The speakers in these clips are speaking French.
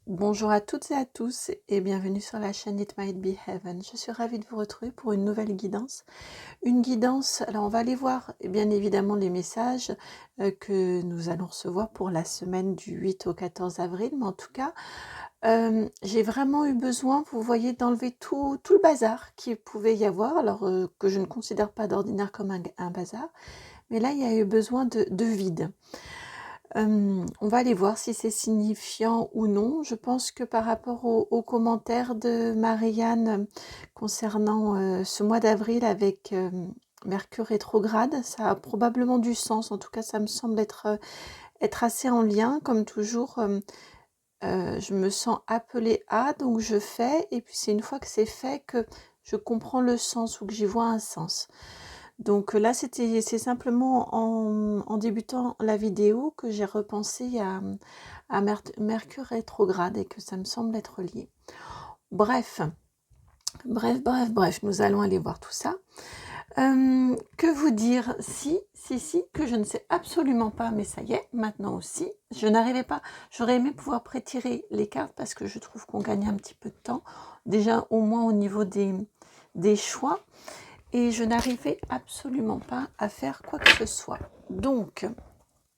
Bonjour à toutes et à tous et bienvenue sur la chaîne It Might Be Heaven. Je suis ravie de vous retrouver pour une nouvelle guidance. Une guidance, alors on va aller voir bien évidemment les messages que nous allons recevoir pour la semaine du 8 au 14 avril, mais en tout cas, j'ai vraiment eu besoin, vous voyez, d'enlever tout le bazar qu'il pouvait y avoir, alors que je ne considère pas d'ordinaire comme un bazar, mais là il y a eu besoin de vide. On va aller voir si c'est signifiant ou non. Je pense que par rapport aux commentaires de Marianne concernant ce mois d'avril avec Mercure rétrograde, ça a probablement du sens. En tout cas, ça me semble être assez en lien. Comme toujours, je me sens appelée à, donc je fais. Et puis c'est une fois que c'est fait que je comprends le sens ou que j'y vois un sens. Donc là, c'est simplement en débutant la vidéo que j'ai repensé à Mercure rétrograde et que ça me semble être lié. Bref, nous allons aller voir tout ça. Que vous dire? Si, que je ne sais absolument pas, mais ça y est, maintenant aussi. Je n'arrivais pas, j'aurais aimé pouvoir prétirer les cartes parce que je trouve qu'on gagne un petit peu de temps. Déjà, au moins au niveau des choix. Et je n'arrivais absolument pas à faire quoi que ce soit. Donc,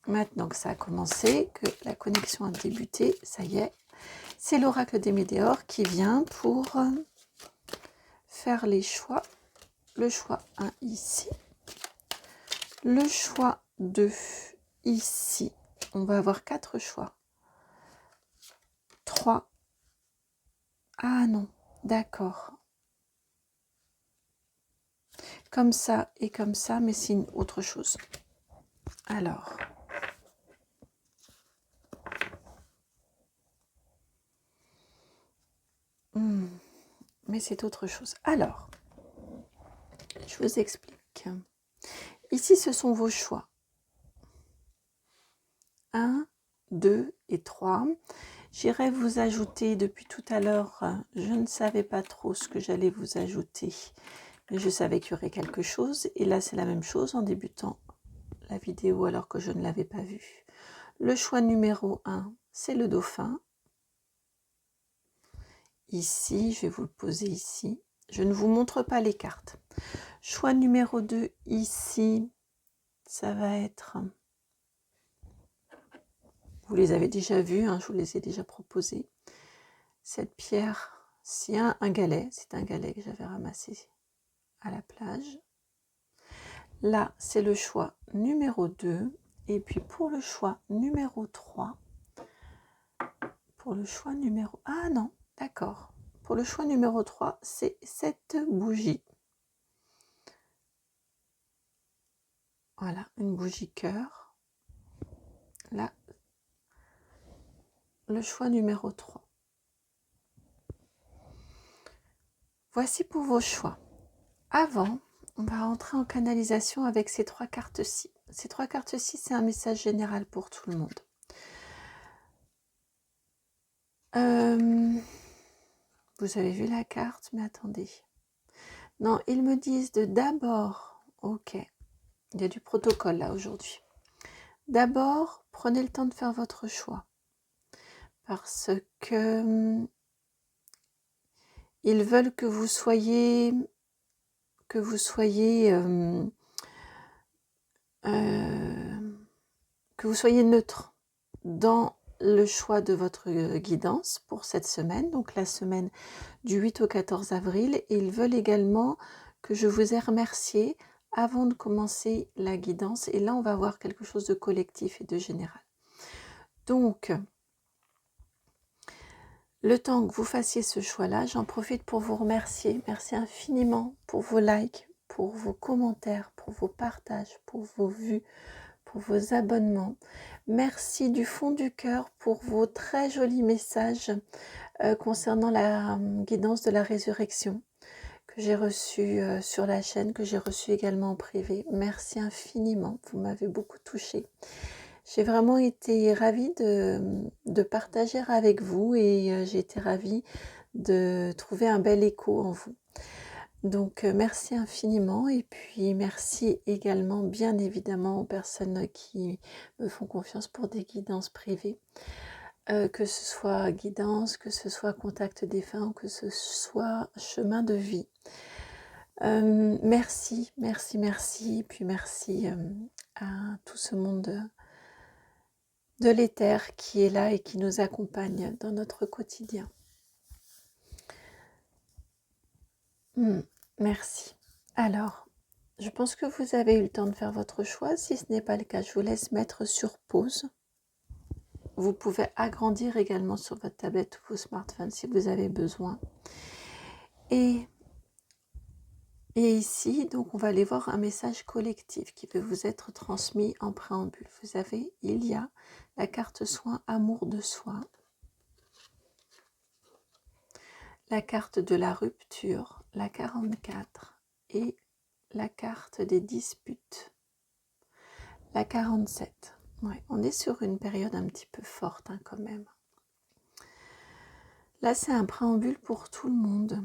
maintenant que ça a commencé, que la connexion a débuté, ça y est, c'est l'oracle des météores qui vient pour faire les choix. Le choix 1 ici, le choix 2 ici. On va avoir 4 choix. 3. Ah non, d'accord. Comme ça et comme ça, mais c'est une autre chose. Alors... mais c'est autre chose. Alors, je vous explique. Ici, ce sont vos choix. 1, 2 et 3. J'irai vous ajouter depuis tout à l'heure, je ne savais pas trop ce que j'allais vous ajouter, mais je savais qu'il y aurait quelque chose. Et là, c'est la même chose en débutant la vidéo alors que je ne l'avais pas vue. Le choix numéro 1, c'est le dauphin. Ici, je vais vous le poser ici. Je ne vous montre pas les cartes. Choix numéro 2, ici, ça va être... Vous les avez déjà vus, hein, je vous les ai déjà proposés. Cette pierre, c'est un galet, c'est un galet que j'avais ramassé à la plage. Là, c'est le choix numéro 2. Et puis pour le choix numéro 3, pour le choix numéro... Ah non, d'accord. Pour le choix numéro 3, c'est cette bougie. Voilà, une bougie cœur. Là, le choix numéro 3. Voici pour vos choix. Avant, on va rentrer en canalisation avec ces 3 cartes-ci. Ces 3 cartes-ci, c'est un message général pour tout le monde. Vous avez vu la carte, mais attendez. Non, ils me disent de d'abord... Ok, il y a du protocole là aujourd'hui. D'abord, prenez le temps de faire votre choix. Parce que ils veulent que vous soyez... que vous soyez neutre dans le choix de votre guidance pour cette semaine, donc la semaine du 8 au 14 avril. Et ils veulent également que je vous ai remercié avant de commencer la guidance. Et là, on va voir quelque chose de collectif et de général. Donc, le temps que vous fassiez ce choix-là, j'en profite pour vous remercier. Merci infiniment pour vos likes, pour vos commentaires, pour vos partages, pour vos vues, pour vos abonnements. Merci du fond du cœur pour vos très jolis messages concernant la guidance de la résurrection que j'ai reçue sur la chaîne, que j'ai reçue également en privé. Merci infiniment, vous m'avez beaucoup touchée. J'ai vraiment été ravie de partager avec vous et j'ai été ravie de trouver un bel écho en vous. Donc merci infiniment et puis merci également bien évidemment aux personnes qui me font confiance pour des guidances privées. que ce soit guidance, que ce soit contact défunt, que ce soit chemin de vie. Merci, merci, merci, puis merci à tout ce monde de l'éther qui est là et qui nous accompagne dans notre quotidien. Merci. Alors, je pense que vous avez eu le temps de faire votre choix. Si ce n'est pas le cas, je vous laisse mettre sur pause. Vous pouvez agrandir également sur votre tablette ou vos smartphones si vous avez besoin. Et ici, donc, on va aller voir un message collectif qui peut vous être transmis en préambule. Vous avez, il y a la carte soin amour de soi, la carte de la rupture, la 44, et la carte des disputes, la 47. Ouais, on est sur une période un petit peu forte quand même. Là, c'est un préambule pour tout le monde.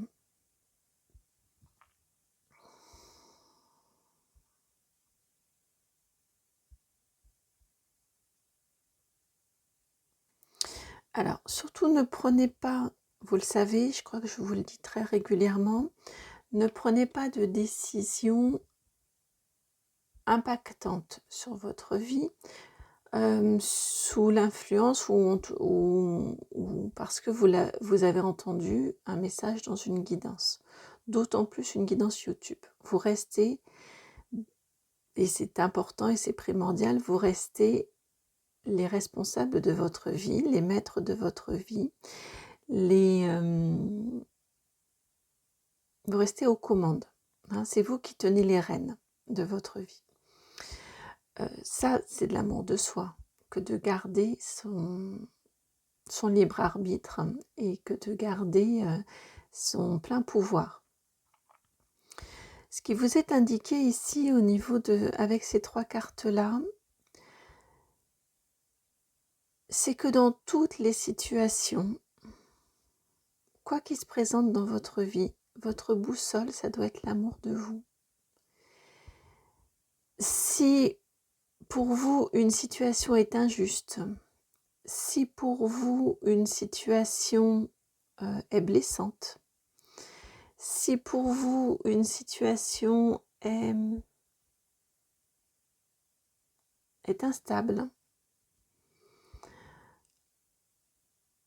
Alors, surtout ne prenez pas, vous le savez, je crois que je vous le dis très régulièrement, ne prenez pas de décision impactante sur votre vie sous l'influence ou parce que vous avez entendu un message dans une guidance. D'autant plus une guidance YouTube. Vous restez, et c'est important et c'est primordial, vous restez les responsables de votre vie, les maîtres de votre vie, vous restez aux commandes. Hein, c'est vous qui tenez les rênes de votre vie. Ça, c'est de l'amour de soi, que de garder son libre arbitre et que de garder son plein pouvoir. Ce qui vous est indiqué ici au niveau avec ces 3 cartes-là, c'est que dans toutes les situations, quoi qu'il se présente dans votre vie, votre boussole, ça doit être l'amour de vous. Si pour vous une situation est injuste, si pour vous une situation est blessante, si pour vous une situation est instable,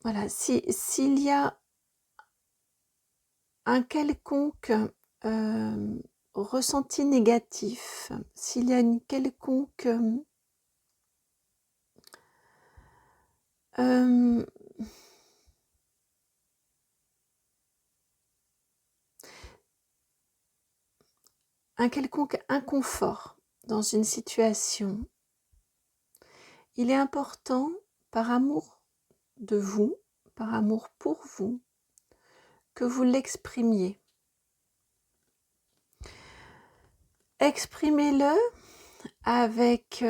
voilà, s'il y a un quelconque ressenti négatif, s'il y a une quelconque un quelconque inconfort dans une situation, il est important, par amour de vous, par amour pour vous, que vous l'exprimiez. Exprimez-le avec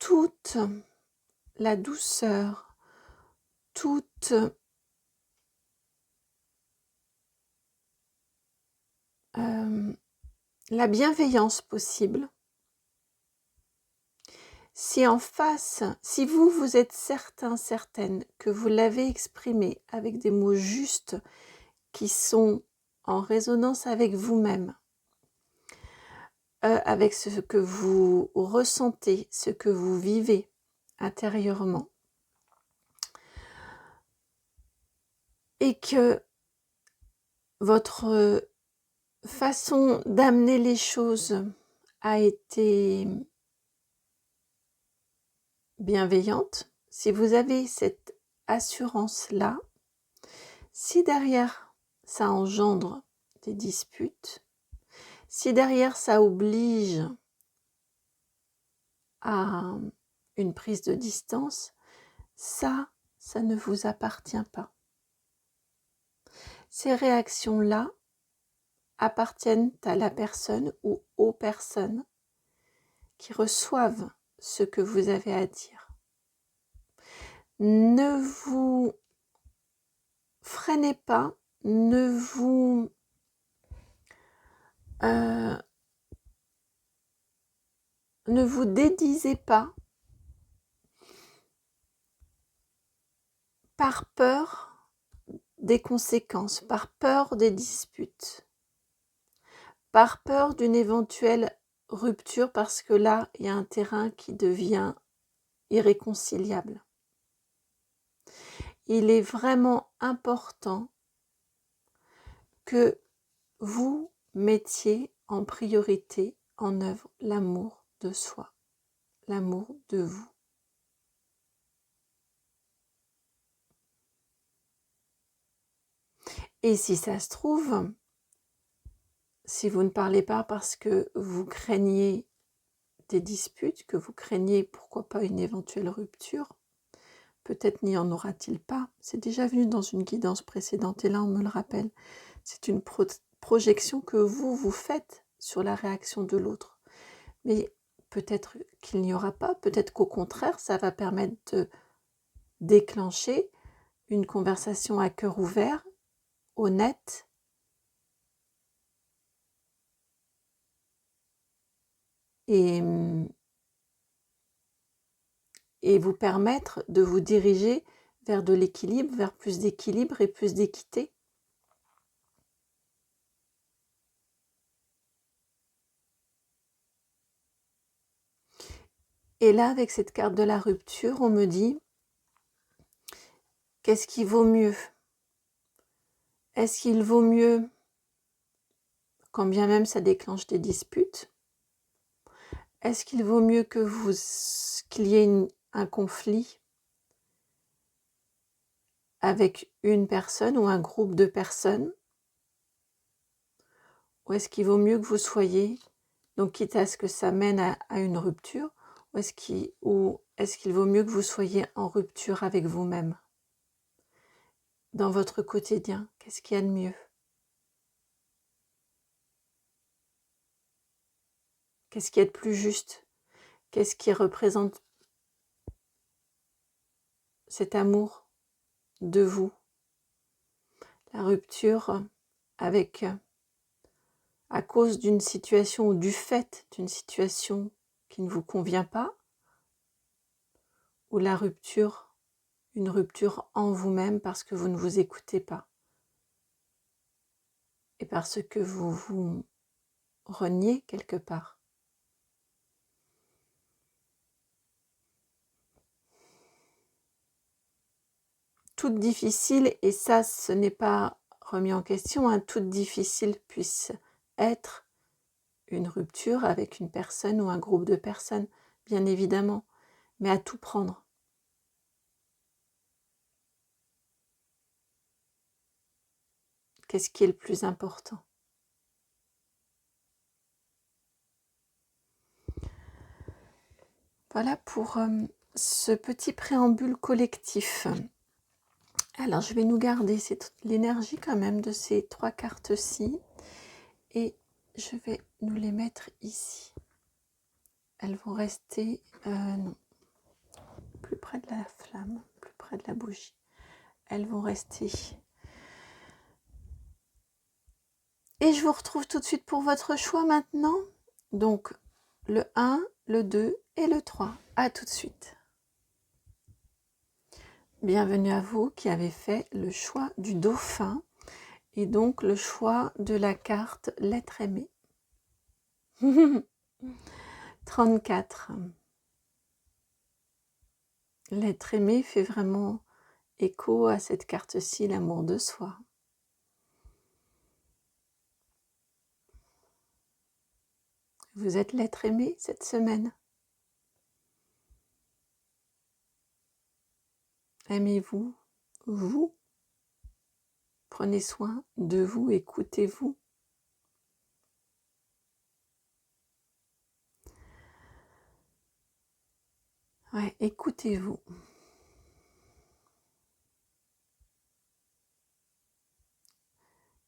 toute la douceur, toute la bienveillance possible. Si en face, si vous êtes certain, certaine que vous l'avez exprimé avec des mots justes qui sont en résonance avec vous-même, avec ce que vous ressentez, ce que vous vivez intérieurement, et que votre façon d'amener les choses a été bienveillante, si vous avez cette assurance-là, si derrière ça engendre des disputes, si derrière ça oblige à une prise de distance, ça ne vous appartient pas. Ces réactions-là appartiennent à la personne ou aux personnes qui reçoivent ce que vous avez à dire. Ne vous freinez pas, ne vous dédisez pas par peur des conséquences, par peur des disputes, par peur d'une éventuelle rupture, parce que là, il y a un terrain qui devient irréconciliable. Il est vraiment important que vous mettiez en priorité en œuvre l'amour de soi, l'amour de vous. Et si ça se trouve, si vous ne parlez pas parce que vous craignez des disputes, que vous craignez pourquoi pas une éventuelle rupture, peut-être n'y en aura-t-il pas. C'est déjà venu dans une guidance précédente et là on me le rappelle. C'est une projection que vous faites sur la réaction de l'autre. Mais peut-être qu'il n'y aura pas, peut-être qu'au contraire, ça va permettre de déclencher une conversation à cœur ouvert, honnête, et vous permettre de vous diriger vers de l'équilibre, vers plus d'équilibre et plus d'équité. Et là, avec cette carte de la rupture, on me dit, qu'est-ce qui vaut mieux? Est-ce qu'il vaut mieux, quand bien même ça déclenche des disputes, est-ce qu'il vaut mieux qu'il y ait un conflit avec une personne ou un groupe de personnes? Ou est-ce qu'il vaut mieux que vous soyez, donc quitte à ce que ça mène à une rupture, ou est-ce qu'il vaut mieux que vous soyez en rupture avec vous-même? Dans votre quotidien, qu'est-ce qu'il y a de mieux? Qu'est-ce qui est de plus juste? Qu'est-ce qui représente cet amour de vous? La rupture avec, à cause d'une situation ou du fait d'une situation qui ne vous convient pas, ou la rupture, une rupture en vous-même parce que vous ne vous écoutez pas et parce que vous vous reniez quelque part. Toute difficile, et ça ce n'est pas remis en question, hein, toute difficile puisse être une rupture avec une personne ou un groupe de personnes, bien évidemment, mais à tout prendre. Qu'est-ce qui est le plus important? Voilà pour ce petit préambule collectif. Alors je vais nous garder l'énergie quand même de ces 3 cartes-ci et je vais nous les mettre ici. Elles vont rester, non, plus près de la flamme, plus près de la bougie. Elles vont rester. Et je vous retrouve tout de suite pour votre choix maintenant. Donc le 1, le 2 et le 3. À tout de suite. Bienvenue à vous qui avez fait le choix du dauphin et donc le choix de la carte l'être aimé. 34. L'être aimé fait vraiment écho à cette carte-ci, l'amour de soi. Vous êtes l'être aimé cette semaine. Aimez-vous, vous. Prenez soin de vous, écoutez-vous. Ouais, écoutez-vous.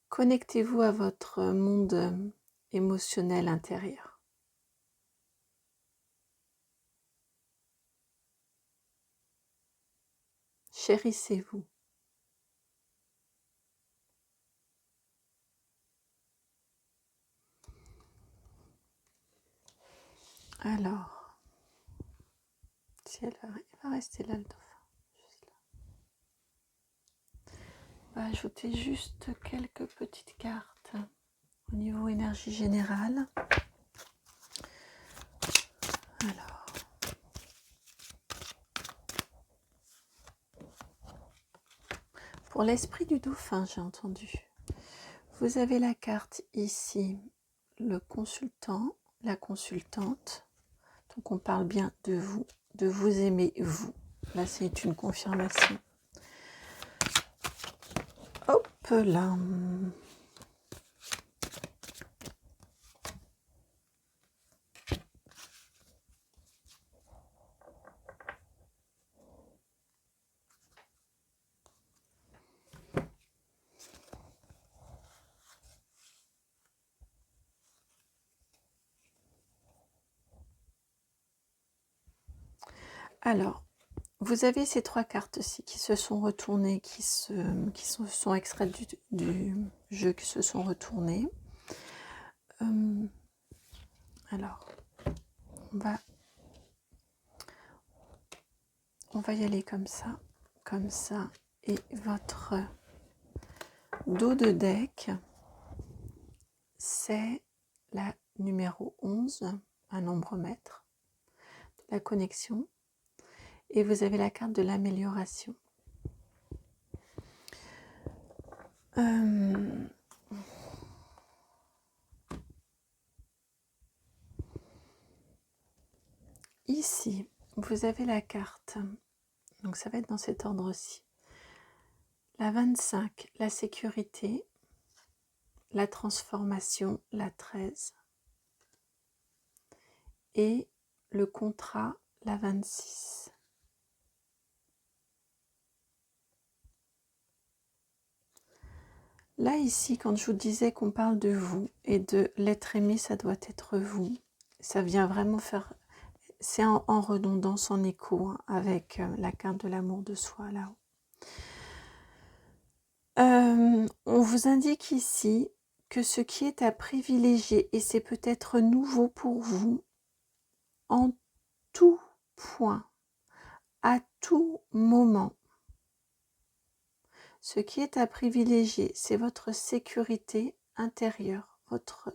Connectez-vous à votre monde émotionnel intérieur. Chérissez-vous. Alors, si il va rester là, le dauphin, juste là. On va ajouter juste quelques petites cartes au niveau énergie générale. Alors, pour l'esprit du dauphin, j'ai entendu. Vous avez la carte ici, le consultant, la consultante. Donc on parle bien de vous aimer vous. Là, c'est une confirmation. Hop là. Alors, vous avez ces trois cartes-ci qui se sont retournées, qui sont extraites du jeu, qui se sont retournées. Alors, on va y aller comme ça, et votre dos de deck, c'est la numéro 11, un nombre maître, la connexion, et vous avez la carte de l'amélioration. Ici, vous avez la carte, donc ça va être dans cet ordre-ci. La 25, la sécurité, la transformation, la 13, et le contrat, la 26. Là, ici, quand je vous disais qu'on parle de vous et de l'être aimé, ça doit être vous. Ça vient vraiment faire... C'est en redondance, en écho, hein, avec la carte de l'amour de soi, là-haut. On vous indique ici que ce qui est à privilégier, et c'est peut-être nouveau pour vous, en tout point, à tout moment, ce qui est à privilégier, c'est votre sécurité intérieure,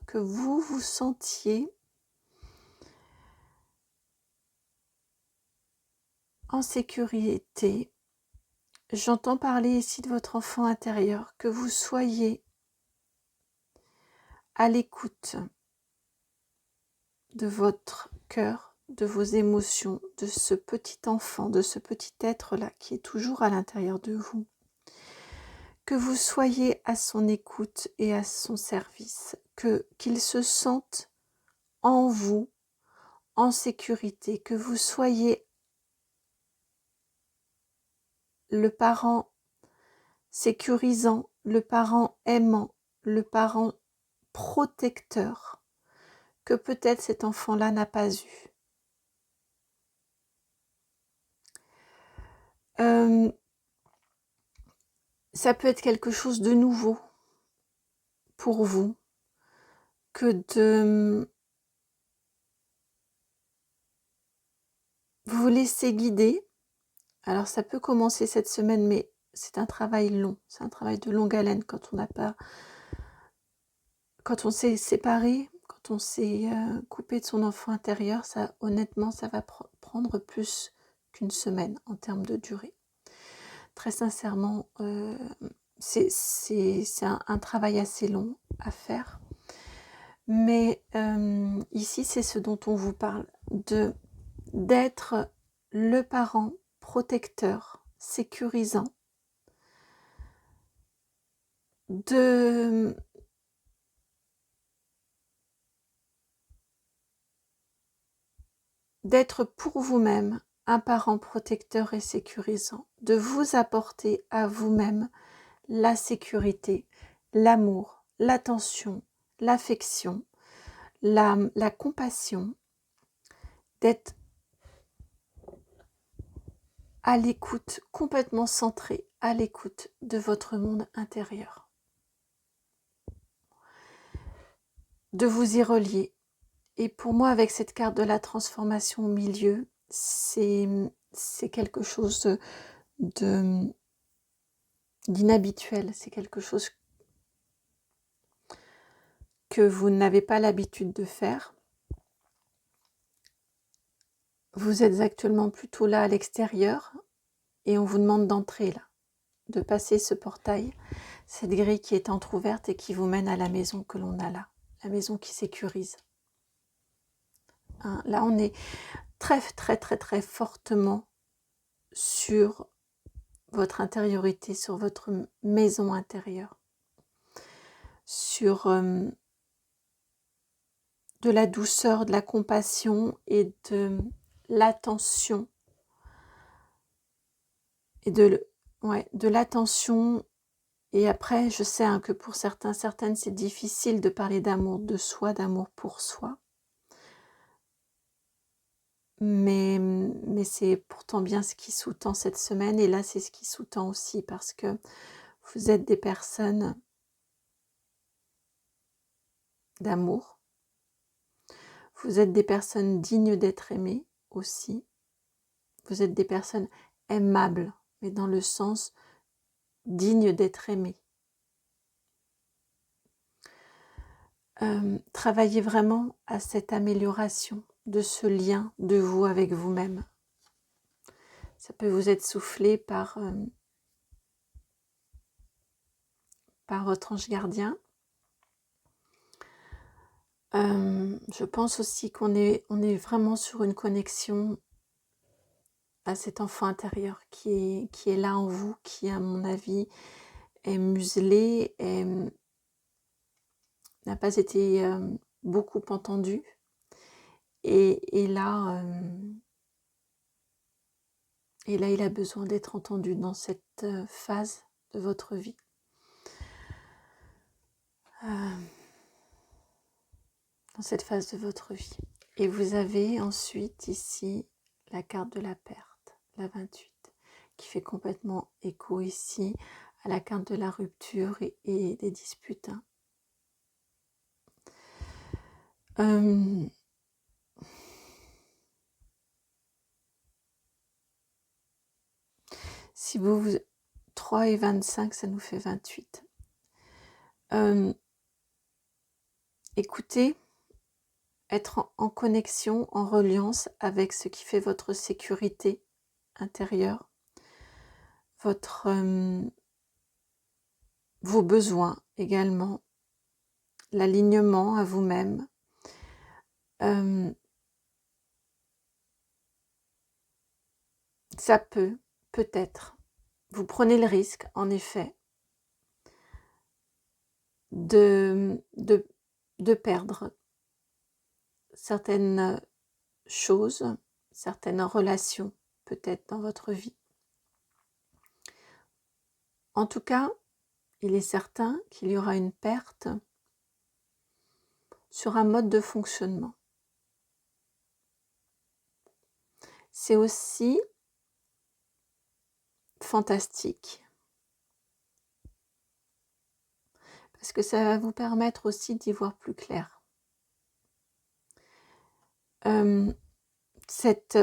que vous vous sentiez en sécurité. J'entends parler ici de votre enfant intérieur, que vous soyez à l'écoute de votre cœur, de vos émotions, de ce petit enfant, de ce petit être-là qui est toujours à l'intérieur de vous. Que vous soyez à son écoute et à son service, qu'il se sente en vous, en sécurité, que vous soyez le parent sécurisant, le parent aimant, le parent protecteur que peut-être cet enfant-là n'a pas eu. Ça peut être quelque chose de nouveau pour vous, que de vous laisser guider. Alors ça peut commencer cette semaine, mais c'est un travail long, c'est un travail de longue haleine quand on s'est séparé, quand on s'est coupé de son enfant intérieur. Ça, honnêtement, ça va prendre plus qu'une semaine en termes de durée. Très sincèrement, c'est un travail assez long à faire. Mais ici, c'est ce dont on vous parle, d'être le parent protecteur, sécurisant, d'être pour vous-même un parent protecteur et sécurisant, de vous apporter à vous-même la sécurité, l'amour, l'attention, l'affection, la compassion, d'être à l'écoute, complètement centré à l'écoute de votre monde intérieur. De vous y relier. Et pour moi, avec cette carte de la transformation au milieu, c'est quelque chose de d'inhabituel, c'est quelque chose que vous n'avez pas l'habitude de faire. Vous êtes actuellement plutôt là à l'extérieur et on vous demande d'entrer là, de passer ce portail, cette grille qui est entrouverte et qui vous mène à la maison que l'on a là, la maison qui sécurise. Hein, là, on est très, très, très, très fortement sur votre intériorité, sur votre maison intérieure, sur de la douceur, de la compassion et de l'attention et de l'attention. Et après, je sais que pour certaines, c'est difficile de parler d'amour de soi, d'amour pour soi. Mais c'est pourtant bien ce qui sous-tend cette semaine. Et là, c'est ce qui sous-tend aussi parce que vous êtes des personnes d'amour. Vous êtes des personnes dignes d'être aimées aussi. Vous êtes des personnes aimables, mais dans le sens dignes d'être aimées. Travaillez vraiment à cette amélioration de ce lien de vous avec vous-même. Ça peut vous être soufflé par votre ange gardien. Je pense aussi qu'on est vraiment sur une connexion à cet enfant intérieur qui est là en vous, qui à mon avis est muselé, n'a pas été beaucoup entendu. Et là, il a besoin d'être entendu dans cette phase de votre vie. Dans cette phase de votre vie. Et vous avez ensuite ici la carte de la perte, la 28, qui fait complètement écho ici à la carte de la rupture et des disputes. Si vous 3 et 25, ça nous fait 28. Écoutez, être en connexion, en reliance avec ce qui fait votre sécurité intérieure, vos besoins également, l'alignement à vous-même. Ça peut-être, vous prenez le risque, en effet, de perdre certaines choses, certaines relations, peut-être dans votre vie. En tout cas, il est certain qu'il y aura une perte sur un mode de fonctionnement. C'est aussi fantastique parce que ça va vous permettre aussi d'y voir plus clair. Cette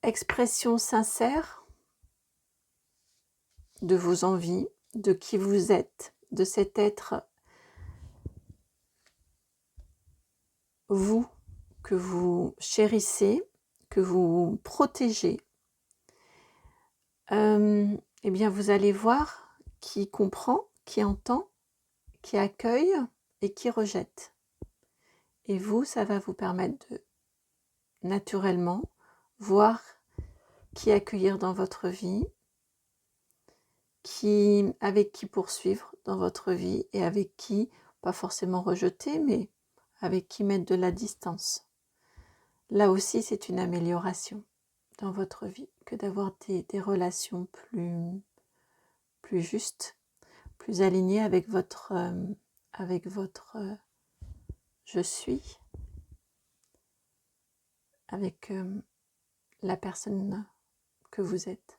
expression sincère de vos envies, de qui vous êtes, de cet être vous que vous chérissez, que vous protégez, eh bien vous allez voir qui comprend, qui entend, qui accueille et qui rejette. Et vous, ça va vous permettre de naturellement voir qui accueillir dans votre vie, avec qui poursuivre dans votre vie et avec qui, pas forcément rejeter, mais avec qui mettre de la distance. Là aussi, c'est une amélioration dans votre vie que d'avoir des relations plus justes, plus alignées avec votre je suis, avec la personne que vous êtes.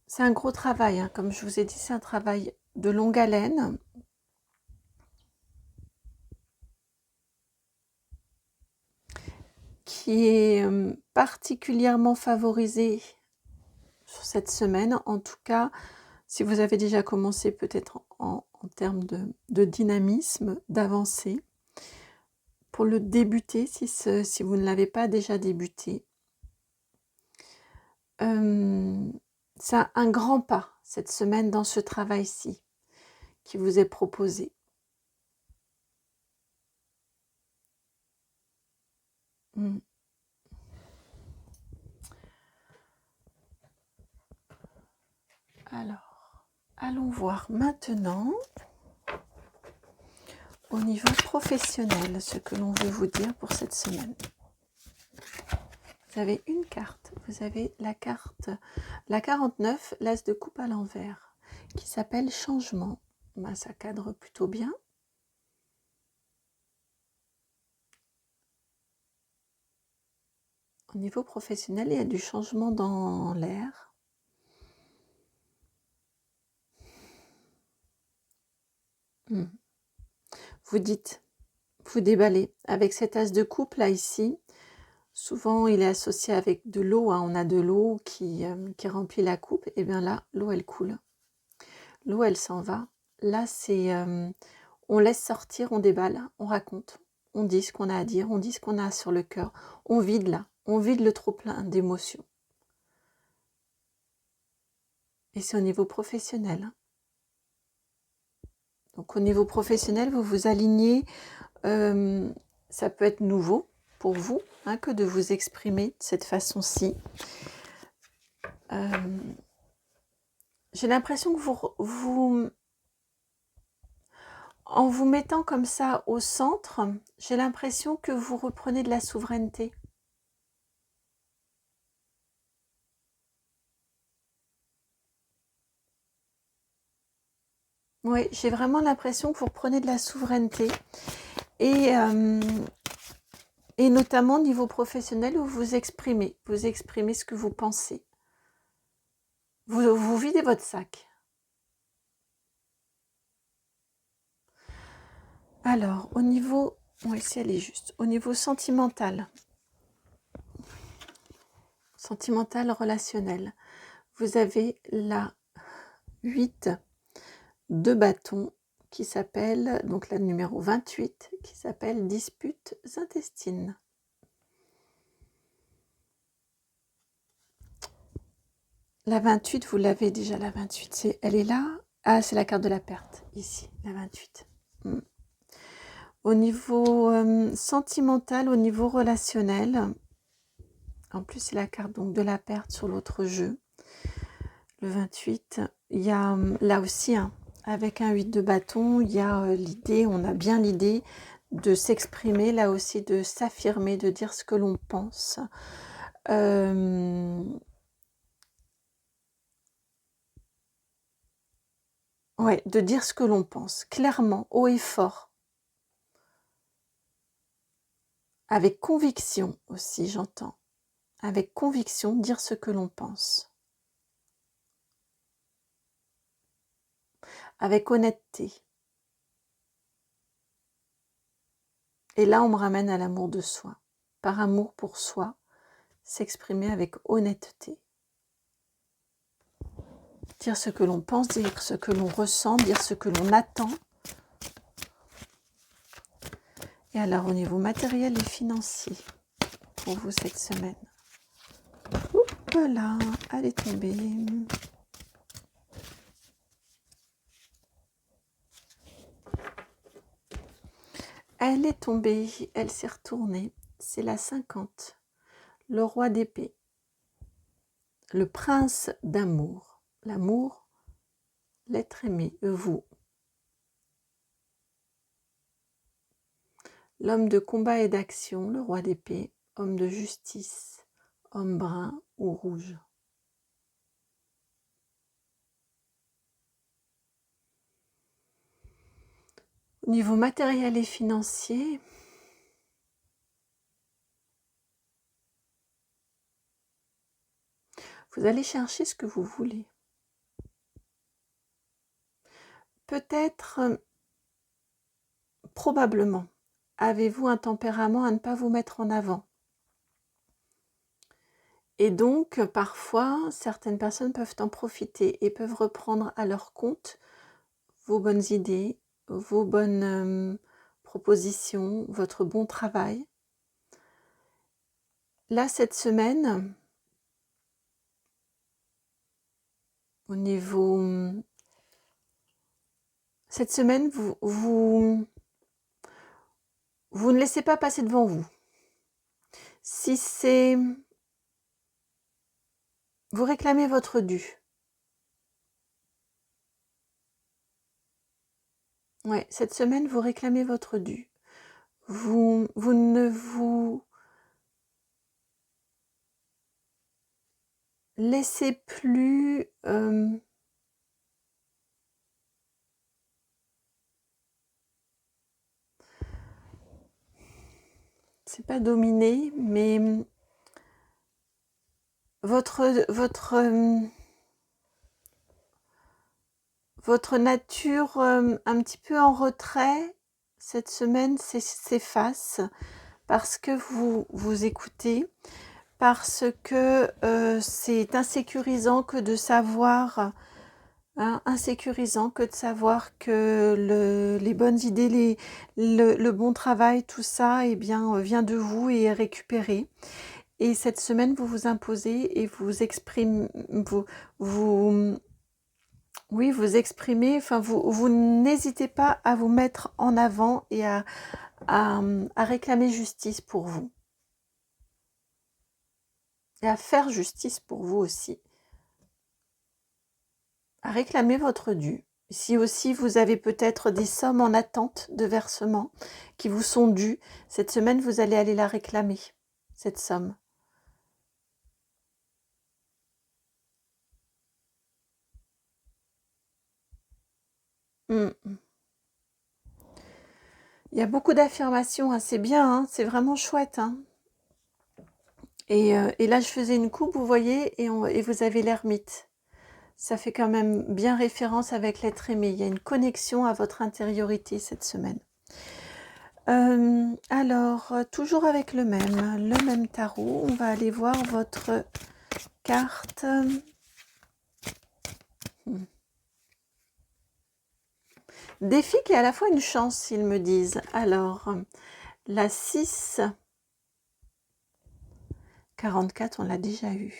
C'est un gros travail, comme je vous ai dit, c'est un travail de longue haleine. Qui est particulièrement favorisé sur cette semaine. En tout cas, si vous avez déjà commencé peut-être en termes de dynamisme, d'avancée, pour le débuter, si vous ne l'avez pas déjà débuté, c'est un grand pas cette semaine dans ce travail-ci qui vous est proposé. Alors, allons voir maintenant au niveau professionnel ce que l'on veut vous dire pour cette semaine. Vous avez une carte, vous avez la carte, la 49, l'as de coupe à l'envers, qui s'appelle changement. Ben, ça cadre plutôt bien. Au niveau professionnel, il y a du changement dans l'air. Vous dites, vous déballez. Avec cet as de coupe là ici, souvent il est associé avec de l'eau. On a de l'eau qui remplit la coupe. Et bien là, l'eau elle coule. L'eau elle s'en va. Là c'est, on laisse sortir, on déballe, on raconte. On dit ce qu'on a à dire, on dit ce qu'on a sur le cœur. On vide là, on vide le trop-plein d'émotions. Et c'est au niveau professionnel. Donc au niveau professionnel, vous vous alignez. Ça peut être nouveau pour vous que de vous exprimer de cette façon-ci. J'ai l'impression que vous, en vous mettant comme ça au centre, j'ai l'impression que vous reprenez de la souveraineté. Oui, j'ai vraiment l'impression que vous reprenez de la souveraineté. Et notamment au niveau professionnel où vous exprimez ce que vous pensez. Vous videz votre sac. Alors, au niveau, oui, si elle est juste, au niveau sentimental, relationnel, vous avez la 8 de bâton qui s'appelle, donc la numéro 28, qui s'appelle disputes intestines. La 28, vous l'avez déjà, la 28, elle est là. Ah, c'est la carte de la perte, ici, la 28. Au niveau sentimental, au niveau relationnel, en plus c'est la carte donc de la perte sur l'autre jeu, le 28, il y a là aussi, avec un 8 de bâton, il y a l'idée, on a bien l'idée de s'exprimer, là aussi de s'affirmer, de dire ce que l'on pense. Ouais, de dire ce que l'on pense, clairement, haut et fort. Avec conviction aussi, j'entends. Avec conviction, dire ce que l'on pense. Avec honnêteté. Et là, on me ramène à l'amour de soi. Par amour pour soi, s'exprimer avec honnêteté. Dire ce que l'on pense, dire ce que l'on ressent, dire ce que l'on attend. Et alors, au niveau matériel et financier, pour vous cette semaine. Voilà, elle est tombée. Elle est tombée, elle s'est retournée. C'est la 50. Le roi d'épée. Le prince d'amour. L'amour, l'être aimé, vous. L'homme de combat et d'action, le roi d'épée. Homme de justice, homme brun ou rouge. Au niveau matériel et financier, vous allez chercher ce que vous voulez. Peut-être, probablement, avez-vous un tempérament à ne pas vous mettre en avant. Et donc, parfois, certaines personnes peuvent en profiter et peuvent reprendre à leur compte vos bonnes idées, vos bonnes propositions, votre bon travail. Là, cette semaine, au niveau... Cette semaine, vous ne laissez pas passer devant vous. Si c'est... Vous réclamez votre dû. Ouais, cette semaine, vous réclamez votre dû. Vous ne vous laissez plus... c'est pas dominer, mais votre nature un petit peu en retrait, cette semaine, s'efface parce que vous écoutez, parce que c'est insécurisant que de savoir... insécurisant que de savoir que les bonnes idées, le bon travail, tout ça, eh bien, vient de vous et est récupéré. Et cette semaine, vous vous imposez et vous exprimez, oui, vous exprimez, enfin, vous n'hésitez pas à vous mettre en avant et à réclamer justice pour vous. Et à faire justice pour vous aussi. À réclamer votre dû. Si aussi vous avez peut-être des sommes en attente de versement qui vous sont dues, cette semaine, vous allez aller la réclamer, cette somme. Il y a beaucoup d'affirmations, hein, c'est bien, hein, c'est vraiment chouette. Hein. Et là, je faisais une coupe, vous voyez, et vous avez l'ermite. Ça fait quand même bien référence avec l'être aimé. Il y a une connexion à votre intériorité cette semaine. Alors, toujours avec le même tarot, on va aller voir votre carte. Défi qui est à la fois une chance, ils me disent. Alors, la 6, 44, on l'a déjà eu.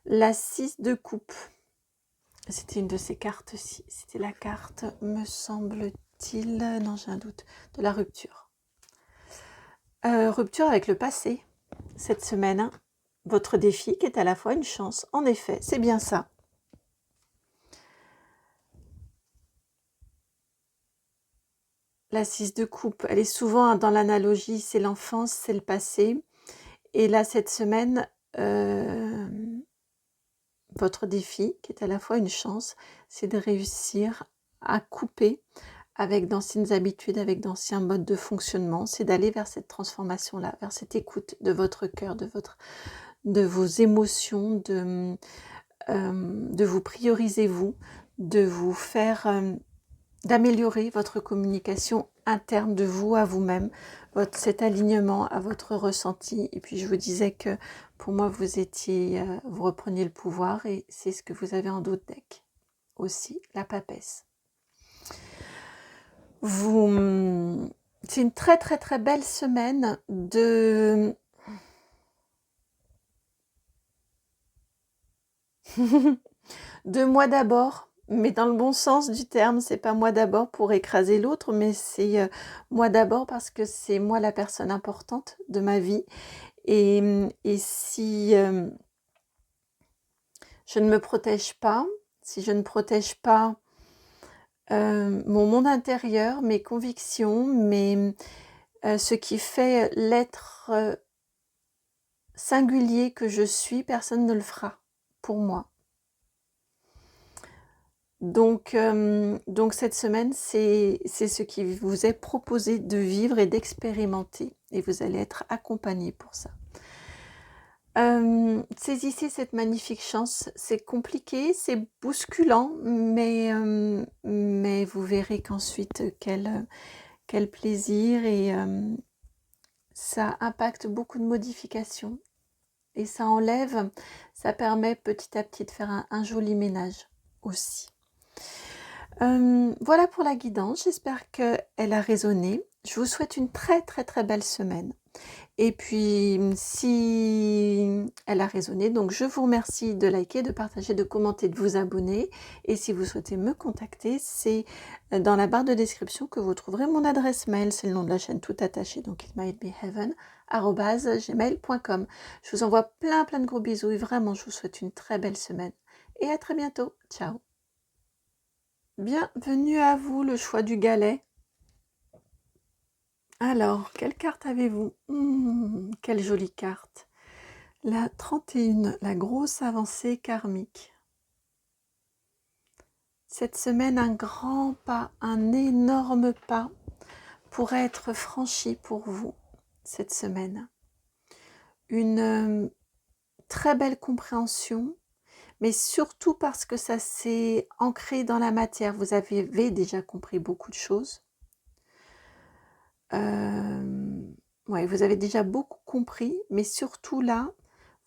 La 6 de coupe. C'était une de ces cartes-ci. C'était la carte, me semble-t-il, non j'ai un doute, de la rupture. Rupture avec le passé, cette semaine. Hein. Votre défi qui est à la fois une chance. En effet, c'est bien ça. La 6 de coupe, elle est souvent dans l'analogie, c'est l'enfance, c'est le passé. Et là, cette semaine, votre défi, qui est à la fois une chance, c'est de réussir à couper avec d'anciennes habitudes, avec d'anciens modes de fonctionnement, c'est d'aller vers cette transformation-là, vers cette écoute de votre cœur, de vos émotions, de vous prioriser vous, de vous faire, d'améliorer votre communication interne de vous à vous-même, cet alignement à votre ressenti. Et puis je vous disais que pour moi vous repreniez le pouvoir et c'est ce que vous avez en dos de deck aussi, la papesse. C'est une très très très belle semaine de moi d'abord, mais dans le bon sens du terme, c'est pas moi d'abord pour écraser l'autre, mais c'est moi d'abord parce que c'est moi la personne importante de ma vie. Et si je ne me protège pas, si je ne protège pas mon monde intérieur, mes convictions, ce qui fait l'être singulier que je suis, personne ne le fera pour moi. Donc cette semaine, c'est ce qui vous est proposé de vivre et d'expérimenter. Et vous allez être accompagné pour ça. Saisissez cette magnifique chance. C'est compliqué, c'est bousculant, mais vous verrez qu'ensuite, quel plaisir et ça impacte beaucoup de modifications et ça enlève, ça permet petit à petit de faire un joli ménage aussi. Voilà pour la guidance, j'espère qu'elle a résonné. Je vous souhaite une très très très belle semaine. Et puis, si elle a résonné, donc je vous remercie de liker, de partager, de commenter, de vous abonner. Et si vous souhaitez me contacter, c'est dans la barre de description que vous trouverez mon adresse mail. C'est le nom de la chaîne tout attaché, donc itmightbeheaven@gmail.com. Je vous envoie plein de gros bisous et vraiment, je vous souhaite une très belle semaine. Et à très bientôt. Ciao. Bienvenue à vous, le choix du galet. Alors, quelle carte avez-vous? Quelle jolie carte. La 31, la grosse avancée karmique. Cette semaine, un grand pas, un énorme pas pourrait être franchi pour vous cette semaine. Une très belle compréhension, mais surtout parce que ça s'est ancré dans la matière. Vous avez déjà compris beaucoup de choses. Ouais, vous avez déjà beaucoup compris, mais surtout là,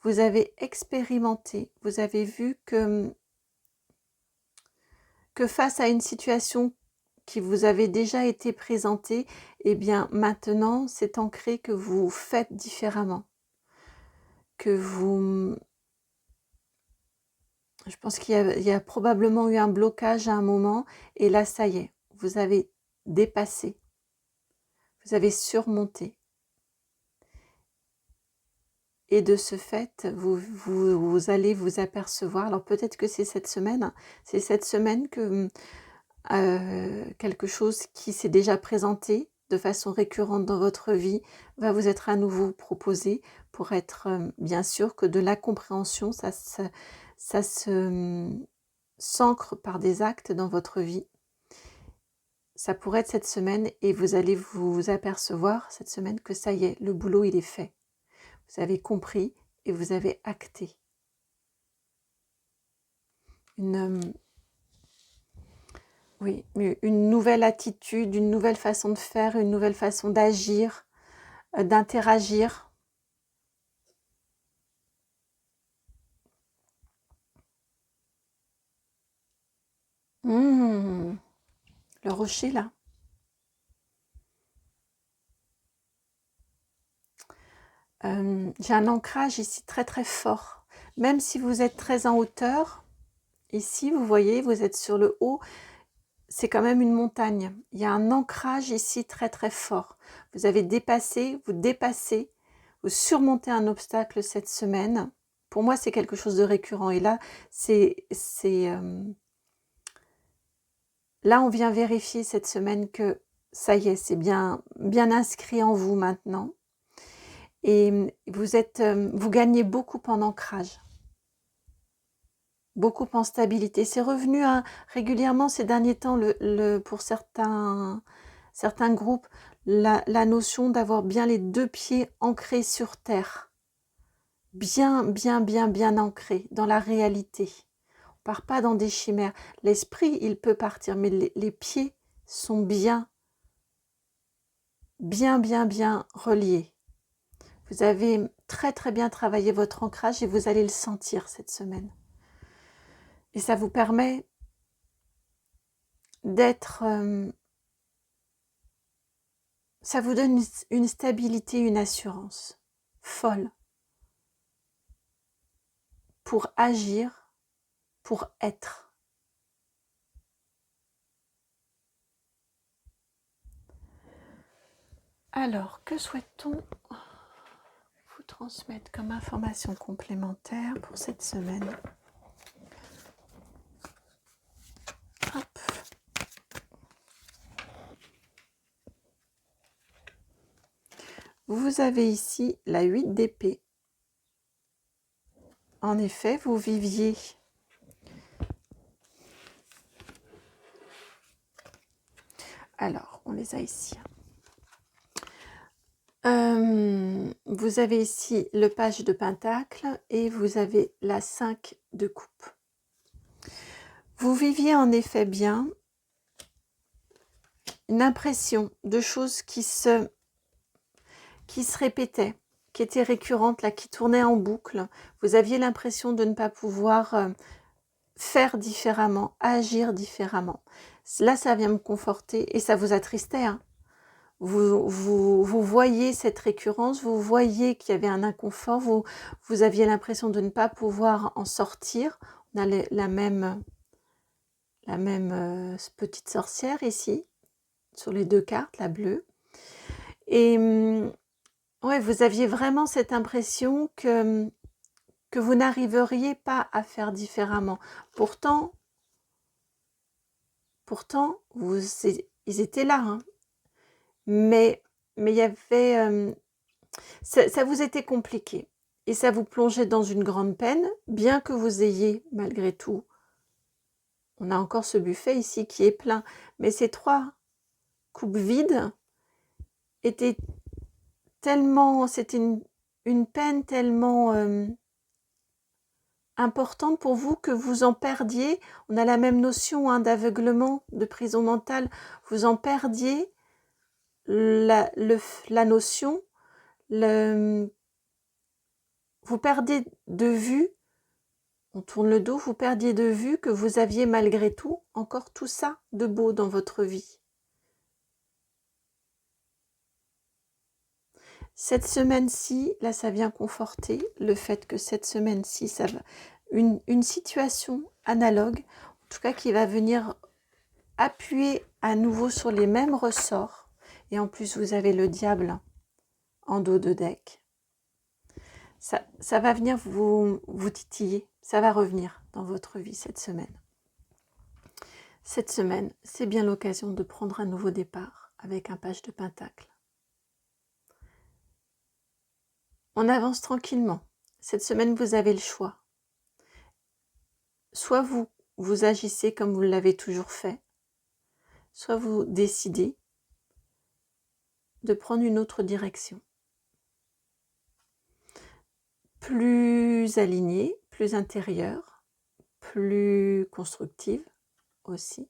vous avez expérimenté, vous avez vu que face à une situation qui vous avait déjà été présentée, eh bien maintenant c'est ancré que vous faites différemment, que vous... Je pense qu'il y a probablement eu un blocage à un moment, et là ça y est, vous avez dépassé, vous avez surmonté. Et de ce fait, vous allez vous apercevoir, alors peut-être que c'est cette semaine que quelque chose qui s'est déjà présenté de façon récurrente dans votre vie va vous être à nouveau proposé pour être bien sûr que de la compréhension, ça s'ancre par des actes dans votre vie. Ça pourrait être cette semaine et vous allez vous apercevoir cette semaine que ça y est, le boulot il est fait. Vous avez compris et vous avez acté. Une nouvelle attitude, une nouvelle façon de faire, une nouvelle façon d'agir, d'interagir. Le rocher là. J'ai un ancrage ici très très fort. Même si vous êtes très en hauteur, ici vous voyez, vous êtes sur le haut, c'est quand même une montagne. Il y a un ancrage ici très très fort. Vous avez dépassé, vous surmontez un obstacle cette semaine. Pour moi, c'est quelque chose de récurrent. Et là, là, on vient vérifier cette semaine que ça y est, c'est bien inscrit en vous maintenant. Et vous gagnez beaucoup en ancrage, beaucoup en stabilité. C'est revenu régulièrement ces derniers temps, pour certains groupes, la notion d'avoir bien les deux pieds ancrés sur terre, bien ancrés dans la réalité. On part pas dans des chimères. L'esprit, il peut partir, mais les pieds sont bien reliés. Vous avez très très bien travaillé votre ancrage et vous allez le sentir cette semaine. Et ça vous permet d'être... ça vous donne une stabilité, une assurance folle pour agir, pour être. Alors, que souhaite-t-on vous transmettre comme information complémentaire pour cette semaine? Hop. Vous avez ici la 8 d'épée. En effet, vous viviez alors, on les a ici. Vous avez ici le page de pentacle et vous avez la 5 de coupe. Vous viviez en effet bien une impression de choses qui se répétaient, qui était récurrente, là, qui tournait en boucle. Vous aviez l'impression de ne pas pouvoir faire différemment, agir différemment. Là, ça vient me conforter et ça vous attristait, hein. Vous voyez cette récurrence, vous voyez qu'il y avait un inconfort, vous aviez l'impression de ne pas pouvoir en sortir. On a la même petite sorcière ici, sur les deux cartes, la bleue. Et ouais, vous aviez vraiment cette impression que vous n'arriveriez pas à faire différemment. Pourtant ils étaient là, hein. Mais il y avait... ça vous était compliqué. Et ça vous plongeait dans une grande peine, bien que vous ayez, malgré tout, on a encore ce buffet ici qui est plein. Mais ces 3 coupes vides étaient tellement... C'était une peine tellement importante pour vous que vous en perdiez. On a la même notion, hein, d'aveuglement, de prison mentale. Vous en perdiez la notion, vous perdez de vue, on tourne le dos, vous perdiez de vue que vous aviez malgré tout encore tout ça de beau dans votre vie. Cette semaine-ci, là ça vient conforter le fait que cette semaine-ci, ça va une situation analogue, en tout cas qui va venir appuyer à nouveau sur les mêmes ressorts. Et en plus, vous avez le diable en dos de deck. Ça va venir vous titiller, ça va revenir dans votre vie cette semaine. Cette semaine, c'est bien l'occasion de prendre un nouveau départ avec un page de pentacle. On avance tranquillement. Cette semaine, vous avez le choix. Soit vous agissez comme vous l'avez toujours fait, soit vous décidez de prendre une autre direction. Plus alignée, plus intérieure, plus constructive aussi.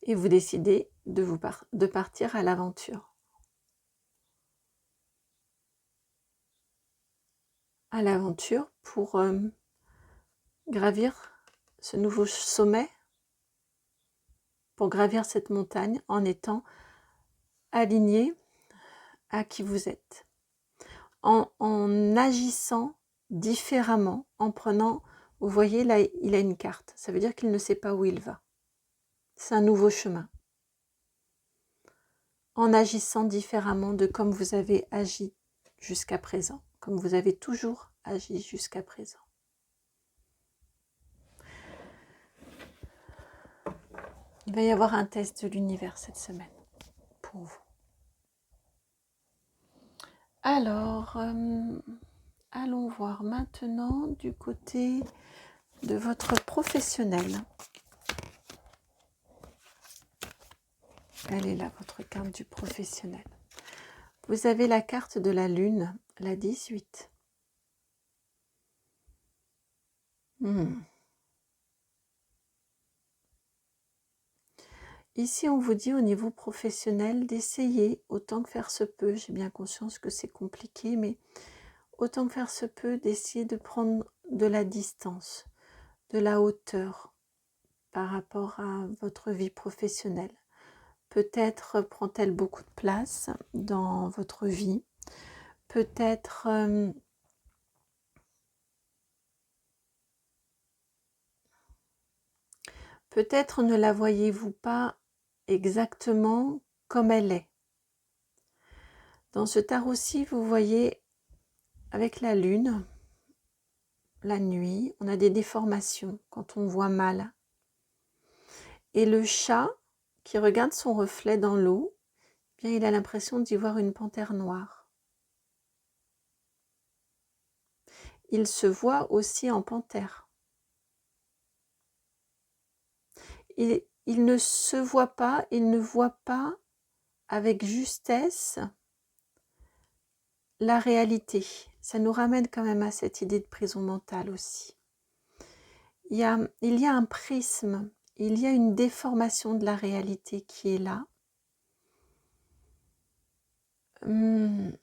Et vous décidez de partir à l'aventure. À l'aventure pour gravir ce nouveau sommet, pour gravir cette montagne en étant aligné à qui vous êtes, en agissant différemment, en prenant, vous voyez là il a une carte, ça veut dire qu'il ne sait pas où il va. C'est un nouveau chemin. En agissant différemment de comme vous avez agi jusqu'à présent, comme vous avez toujours agi jusqu'à présent. Il va y avoir un test de l'univers cette semaine pour vous. Alors, allons voir maintenant du côté de votre professionnel. Elle est là, votre carte du professionnel. Vous avez la carte de la lune, la 18. Ici, on vous dit au niveau professionnel d'essayer, autant que faire se peut, j'ai bien conscience que c'est compliqué, mais autant que faire se peut, d'essayer de prendre de la distance, de la hauteur par rapport à votre vie professionnelle. Peut-être prend-elle beaucoup de place dans votre vie. Peut-être ne la voyez-vous pas exactement comme elle est. Dans ce tarot-ci, vous voyez avec la lune, la nuit, on a des déformations quand on voit mal. Et le chat qui regarde son reflet dans l'eau, bien il a l'impression d'y voir une panthère noire. Il se voit aussi en panthère. Il ne se voit pas, il ne voit pas avec justesse la réalité. Ça nous ramène quand même à cette idée de prison mentale aussi. Il y a un prisme, il y a une déformation de la réalité qui est là. Hum,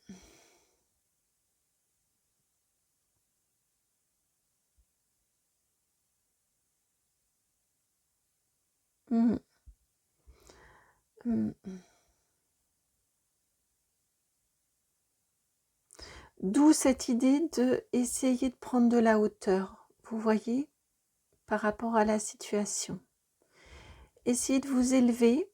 hum, hum. D'où cette idée de essayer de prendre de la hauteur, vous voyez, par rapport à la situation. Essayez de vous élever,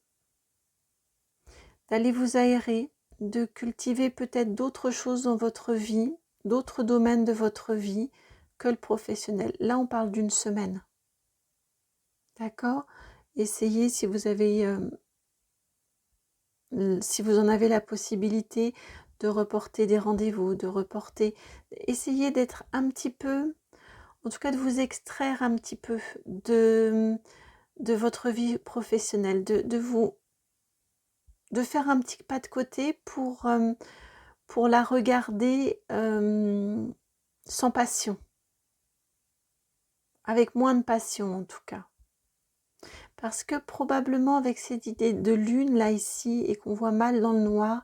d'aller vous aérer, de cultiver peut-être d'autres choses dans votre vie, d'autres domaines de votre vie que le professionnel. Là, on parle d'une semaine. D'accord? Essayez, si vous en avez la possibilité, de reporter des rendez-vous, essayez d'être un petit peu, en tout cas de vous extraire un petit peu de votre vie professionnelle, de faire un petit pas de côté pour la regarder sans passion, avec moins de passion en tout cas. Parce que probablement avec cette idée de lune là ici et qu'on voit mal dans le noir,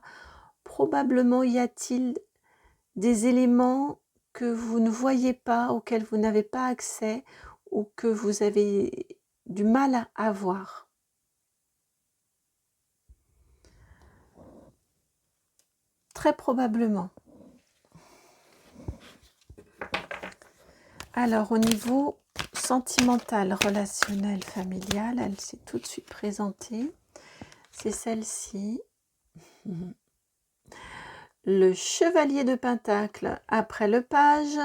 probablement y a-t-il des éléments que vous ne voyez pas, auxquels vous n'avez pas accès ou que vous avez du mal à voir. Très probablement. Alors au niveau sentimental, relationnel, familial, elle s'est tout de suite présentée. C'est celle-ci. Le chevalier de Pentacle après le page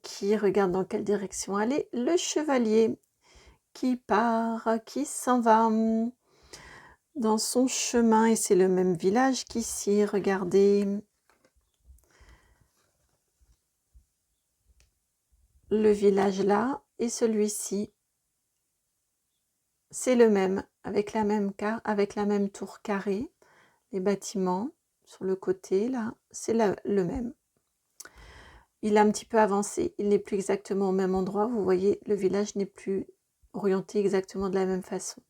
qui regarde dans quelle direction aller. Le chevalier qui part, qui s'en va dans son chemin et c'est le même village qu'ici. Regardez le village là et celui-ci. C'est le même avec la même tour carrée. Les bâtiments sur le côté là, c'est le même. Il a un petit peu avancé, il n'est plus exactement au même endroit. Vous voyez, le village n'est plus orienté exactement de la même façon.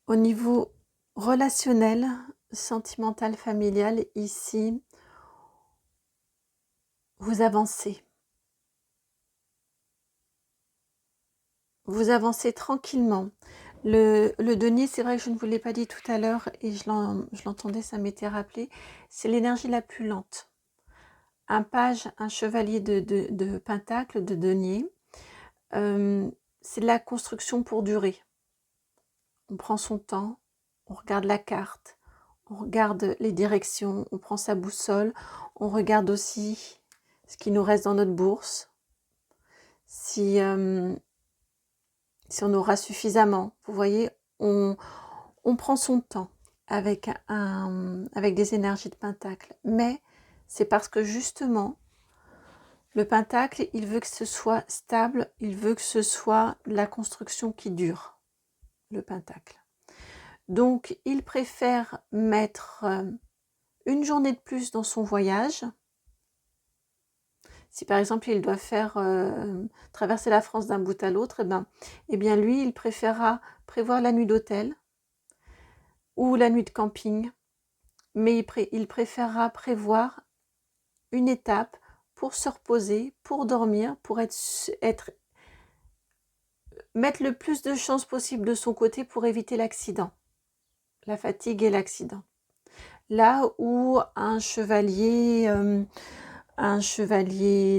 Au niveau relationnel, sentimental, familial, ici, vous avancez. Vous avancez tranquillement. Le denier, c'est vrai que je ne vous l'ai pas dit tout à l'heure et je l'entendais, ça m'était rappelé, c'est l'énergie la plus lente. Un page, un chevalier de pentacle, de denier, c'est de la construction pour durer. On prend son temps, on regarde la carte, on regarde les directions, on prend sa boussole, on regarde aussi ce qui nous reste dans notre bourse, si on aura suffisamment. Vous voyez, on prend son temps avec des énergies de pentacle. Mais c'est parce que justement, le pentacle, il veut que ce soit stable, il veut que ce soit la construction qui dure, le pentacle. Donc, il préfère mettre une journée de plus dans son voyage. Si par exemple, il doit faire traverser la France d'un bout à l'autre, eh bien lui, il préférera prévoir la nuit d'hôtel ou la nuit de camping. Mais il préférera prévoir une étape pour se reposer, pour dormir, pour mettre le plus de chances possible de son côté pour éviter l'accident, la fatigue et l'accident. Là où un chevalier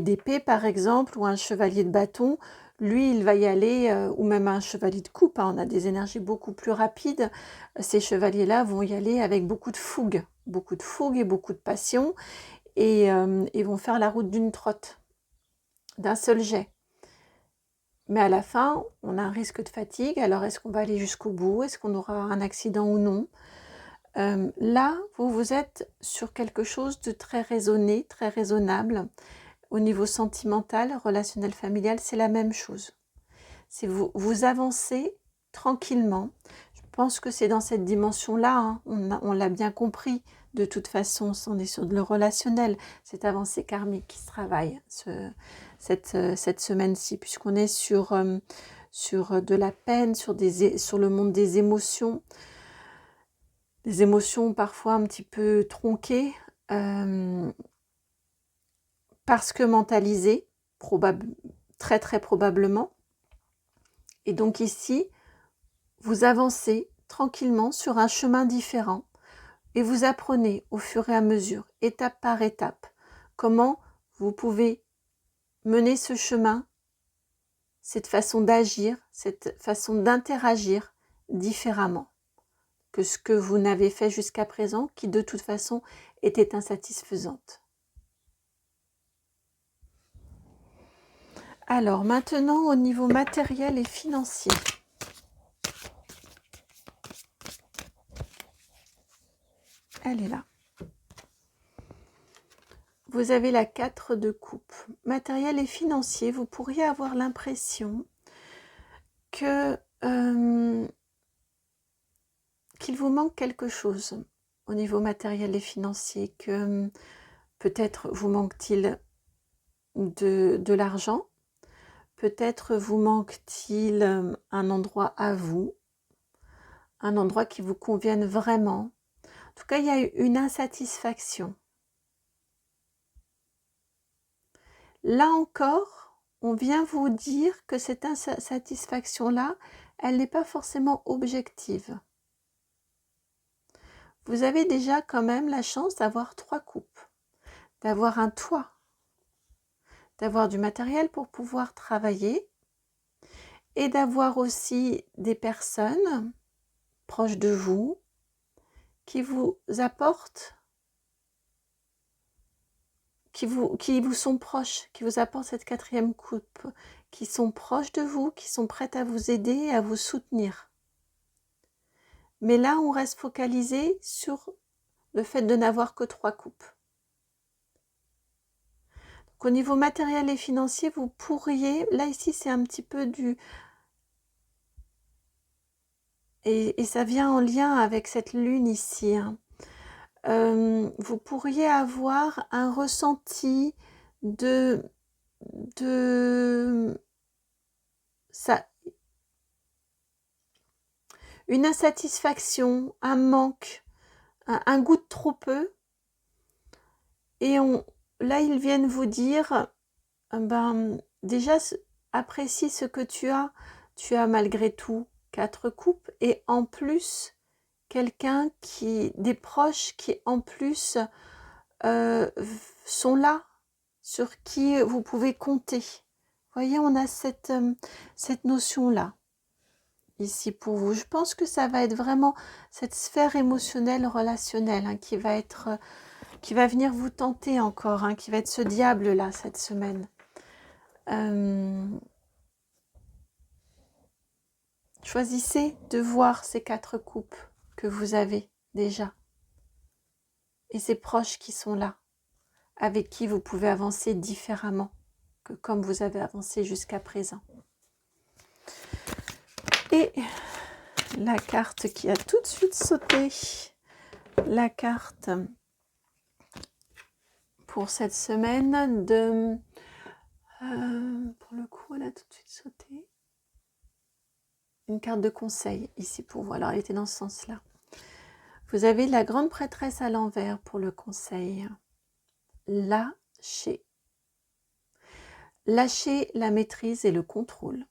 d'épée par exemple, ou un chevalier de bâton, lui il va y aller, ou même un chevalier de coupe, on a des énergies beaucoup plus rapides, ces chevaliers-là vont y aller avec beaucoup de fougue et beaucoup de passion, et vont faire la route d'une trotte, d'un seul jet. Mais à la fin, on a un risque de fatigue, alors est-ce qu'on va aller jusqu'au bout? Est-ce qu'on aura un accident ou non? Là, vous êtes sur quelque chose de très raisonné, très raisonnable. Au niveau sentimental, relationnel, familial, c'est la même chose. C'est vous avancez tranquillement. pense que c'est dans cette dimension-là, hein. On l'a bien compris. De toute façon, on est sur le relationnel, cette avancée karmique qui se travaille cette semaine-ci, puisqu'on est sur de la peine, sur le monde des émotions parfois un petit peu tronquées, parce que mentalisées, très très probablement. Et donc ici, vous avancez tranquillement sur un chemin différent et vous apprenez au fur et à mesure, étape par étape, comment vous pouvez mener ce chemin, cette façon d'agir, cette façon d'interagir différemment que ce que vous n'avez fait jusqu'à présent, qui de toute façon était insatisfaisante. Alors maintenant, au niveau matériel et financier. Elle est là. Vous avez la 4 de coupe. Matériel et financier, vous pourriez avoir l'impression que qu'il vous manque quelque chose au niveau matériel et financier, que peut-être vous manque-t-il de l'argent, peut-être vous manque-t-il un endroit à vous, un endroit qui vous convienne vraiment. En tout cas, il y a une insatisfaction. Là encore, on vient vous dire que cette insatisfaction-là, elle n'est pas forcément objective. Vous avez déjà quand même la chance d'avoir 3 coupes, d'avoir un toit, d'avoir du matériel pour pouvoir travailler et d'avoir aussi des personnes proches de vous qui vous apportent, qui vous sont proches, qui vous apportent cette 4e coupe, qui sont proches de vous, qui sont prêtes à vous aider et à vous soutenir. Mais là, on reste focalisé sur le fait de n'avoir que 3 coupes. Donc, au niveau matériel et financier, vous pourriez, là ici c'est un petit peu du... Et ça vient en lien avec cette lune ici, hein. Vous pourriez avoir un ressenti une insatisfaction, un manque, un goût de trop peu. Et là, ils viennent vous dire, déjà, apprécie ce que tu as. Tu as malgré tout 4 coupes et en plus, des proches qui en plus sont là, sur qui vous pouvez compter. Vous voyez, on a cette notion-là, ici pour vous. Je pense que ça va être vraiment cette sphère émotionnelle, relationnelle, hein, qui va venir vous tenter encore, hein, qui va être ce diable-là cette semaine. Choisissez de voir ces 4 coupes que vous avez déjà et ces proches qui sont là, avec qui vous pouvez avancer différemment que comme vous avez avancé jusqu'à présent. Et la carte qui a tout de suite sauté, la carte pour cette semaine de... pour le coup, elle a tout de suite sauté. Une carte de conseil ici pour vous. Alors, elle était dans ce sens-là. Vous avez la grande prêtresse à l'envers pour le conseil. Lâchez. Lâchez la maîtrise et le contrôle.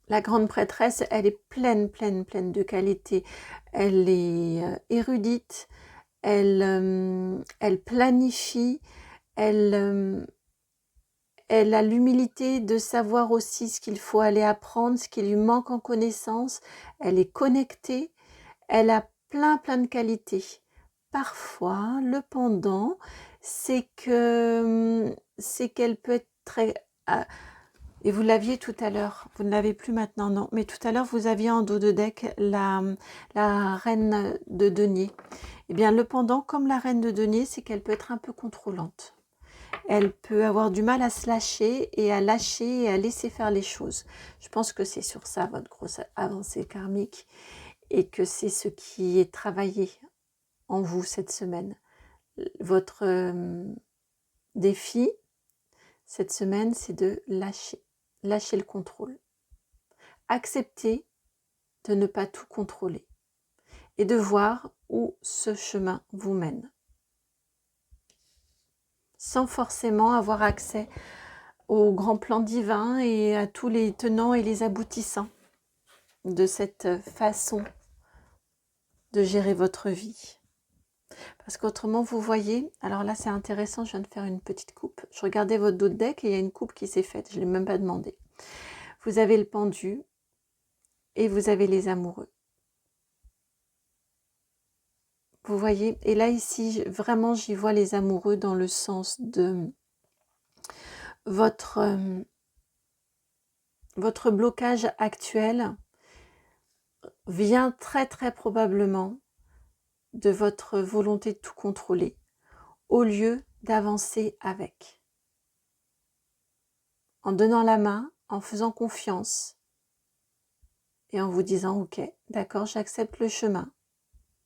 La grande prêtresse, elle est pleine de qualités. Elle est érudite, elle planifie, elle a l'humilité de savoir aussi ce qu'il faut aller apprendre, ce qui lui manque en connaissance. Elle est connectée, elle a plein de qualités. Parfois, le pendant, c'est qu'elle peut être très... et vous l'aviez tout à l'heure, vous ne l'avez plus maintenant, non. Mais tout à l'heure, vous aviez en dos de deck la reine de denier. Eh bien, le pendant, comme la reine de denier, c'est qu'elle peut être un peu contrôlante. Elle peut avoir du mal à se lâcher et à lâcher et à laisser faire les choses. Je pense que c'est sur ça votre grosse avancée karmique et que c'est ce qui est travaillé en vous cette semaine. Votre défi cette semaine, c'est de lâcher le contrôle. Accepter de ne pas tout contrôler et de voir où ce chemin vous mène. Sans forcément avoir accès au grand plan divin et à tous les tenants et les aboutissants de cette façon de gérer votre vie. Parce qu'autrement, vous voyez, alors là c'est intéressant, je viens de faire une petite coupe. Je regardais votre dos de deck et il y a une coupe qui s'est faite, je ne l'ai même pas demandé. Vous avez le pendu et vous avez les amoureux. Vous voyez, et là ici, vraiment j'y vois les amoureux dans le sens de votre blocage actuel vient très très probablement de votre volonté de tout contrôler, au lieu d'avancer avec. En donnant la main, en faisant confiance et en vous disant « Ok, d'accord, j'accepte le chemin,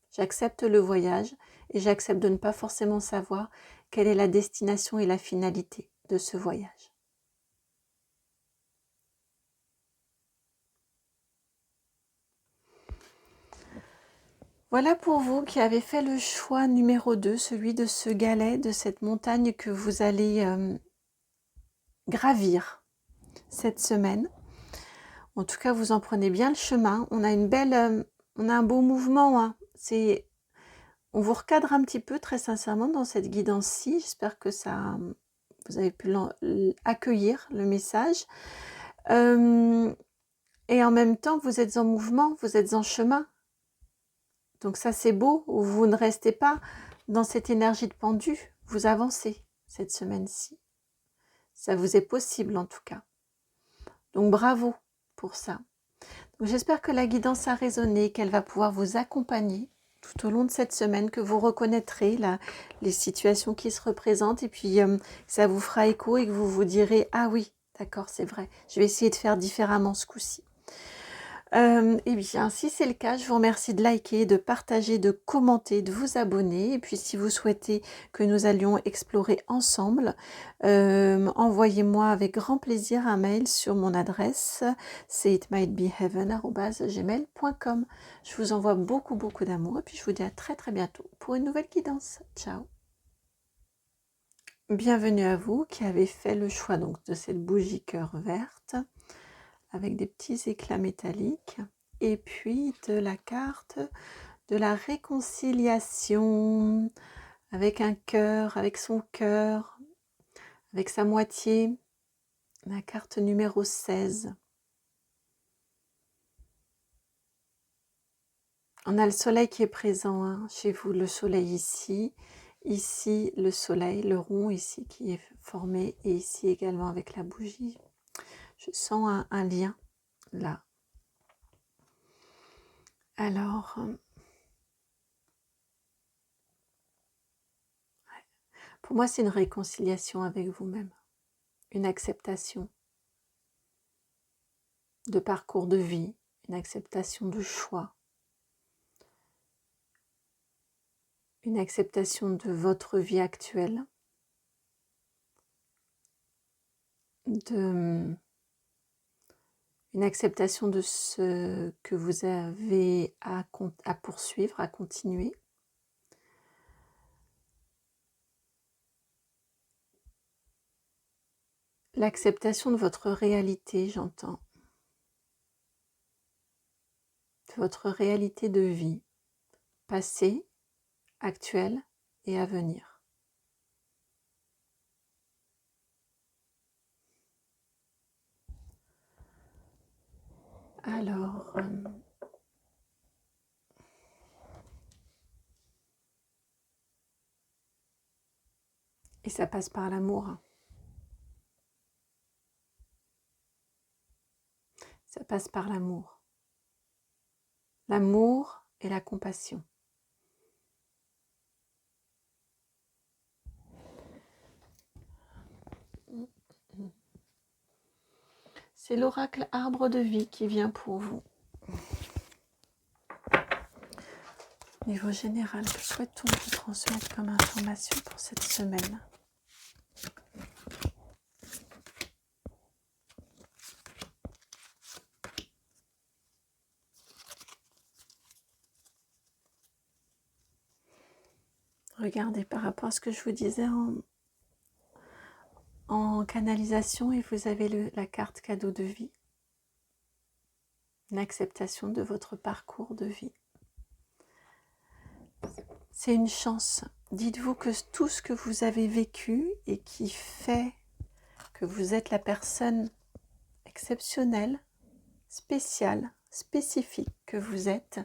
j'accepte le voyage et j'accepte de ne pas forcément savoir quelle est la destination et la finalité de ce voyage. » Voilà pour vous qui avez fait le choix numéro 2, celui de ce galet, de cette montagne que vous allez gravir cette semaine. En tout cas, vous en prenez bien le chemin. On a on a un beau mouvement. Hein. On vous recadre un petit peu, très sincèrement, dans cette guidance-ci. J'espère que vous avez pu accueillir le message. Et en même temps, vous êtes en mouvement, vous êtes en chemin. Donc ça, c'est beau. Vous ne restez pas dans cette énergie de pendu. Vous avancez cette semaine-ci. Ça vous est possible en tout cas. Donc bravo pour ça. J'espère que la guidance a résonné, qu'elle va pouvoir vous accompagner tout au long de cette semaine, que vous reconnaîtrez les situations qui se représentent et puis ça vous fera écho et que vous vous direz « Ah oui, d'accord, c'est vrai, je vais essayer de faire différemment ce coup-ci. » Et bien, si c'est le cas, je vous remercie de liker, de partager, de commenter, de vous abonner. Et puis, si vous souhaitez que nous allions explorer ensemble, envoyez-moi avec grand plaisir un mail sur mon adresse, c'est itmightbeheaven@gmail.com. Je vous envoie beaucoup, beaucoup d'amour et puis je vous dis à très, très bientôt pour une nouvelle guidance. Ciao! Bienvenue à vous qui avez fait le choix donc de cette bougie cœur verte avec des petits éclats métalliques et puis de la carte de la réconciliation avec un cœur, avec son cœur, avec sa moitié, la carte numéro 16. On a le soleil qui est présent hein, chez vous, le soleil ici le soleil, le rond ici qui est formé et ici également avec la bougie. Je sens un lien là. Alors, pour moi, c'est une réconciliation avec vous-même, une acceptation de parcours de vie, une acceptation de choix, une acceptation de votre vie actuelle, une acceptation de ce que vous avez à poursuivre, à continuer. L'acceptation de votre réalité, j'entends. De votre réalité de vie, passée, actuelle et à venir. Alors, et ça passe par l'amour. Ça passe par l'amour. L'amour et la compassion. C'est l'oracle arbre de vie qui vient pour vous. Niveau général, que souhaite-t-on vous transmettre comme information pour cette semaine? Regardez par rapport à ce que je vous disais en canalisation, et vous avez la carte cadeau de vie, l'acceptation de votre parcours de vie. C'est une chance. Dites-vous que tout ce que vous avez vécu et qui fait que vous êtes la personne exceptionnelle, spéciale, spécifique que vous êtes,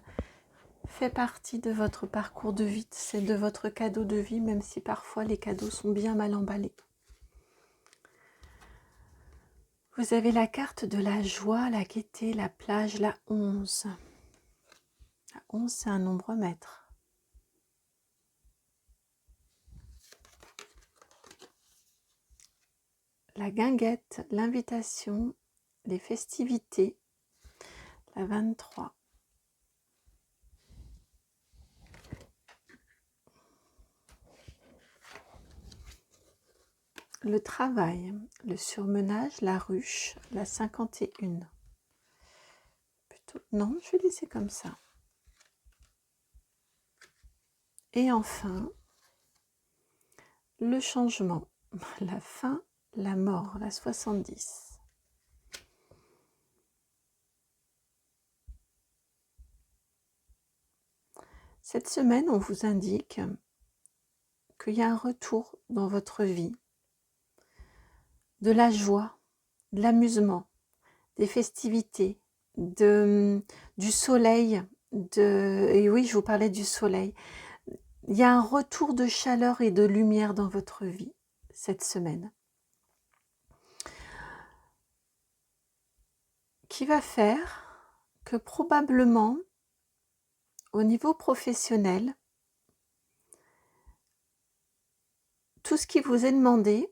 fait partie de votre parcours de vie, c'est de votre cadeau de vie, même si parfois les cadeaux sont bien mal emballés. Vous avez la carte de la joie, la gaieté, la plage, la 11. La 11, c'est un nombre maître. La guinguette, l'invitation, les festivités, la 23. Le travail, le surmenage, la ruche, la 51. Plutôt, non, je vais laisser comme ça. Et enfin, le changement, la fin, la mort, la 70. Cette semaine, on vous indique qu'il y a un retour dans votre vie, de la joie, de l'amusement, des festivités, du soleil, et oui, je vous parlais du soleil. Il y a un retour de chaleur et de lumière dans votre vie cette semaine, qui va faire que probablement, au niveau professionnel, tout ce qui vous est demandé,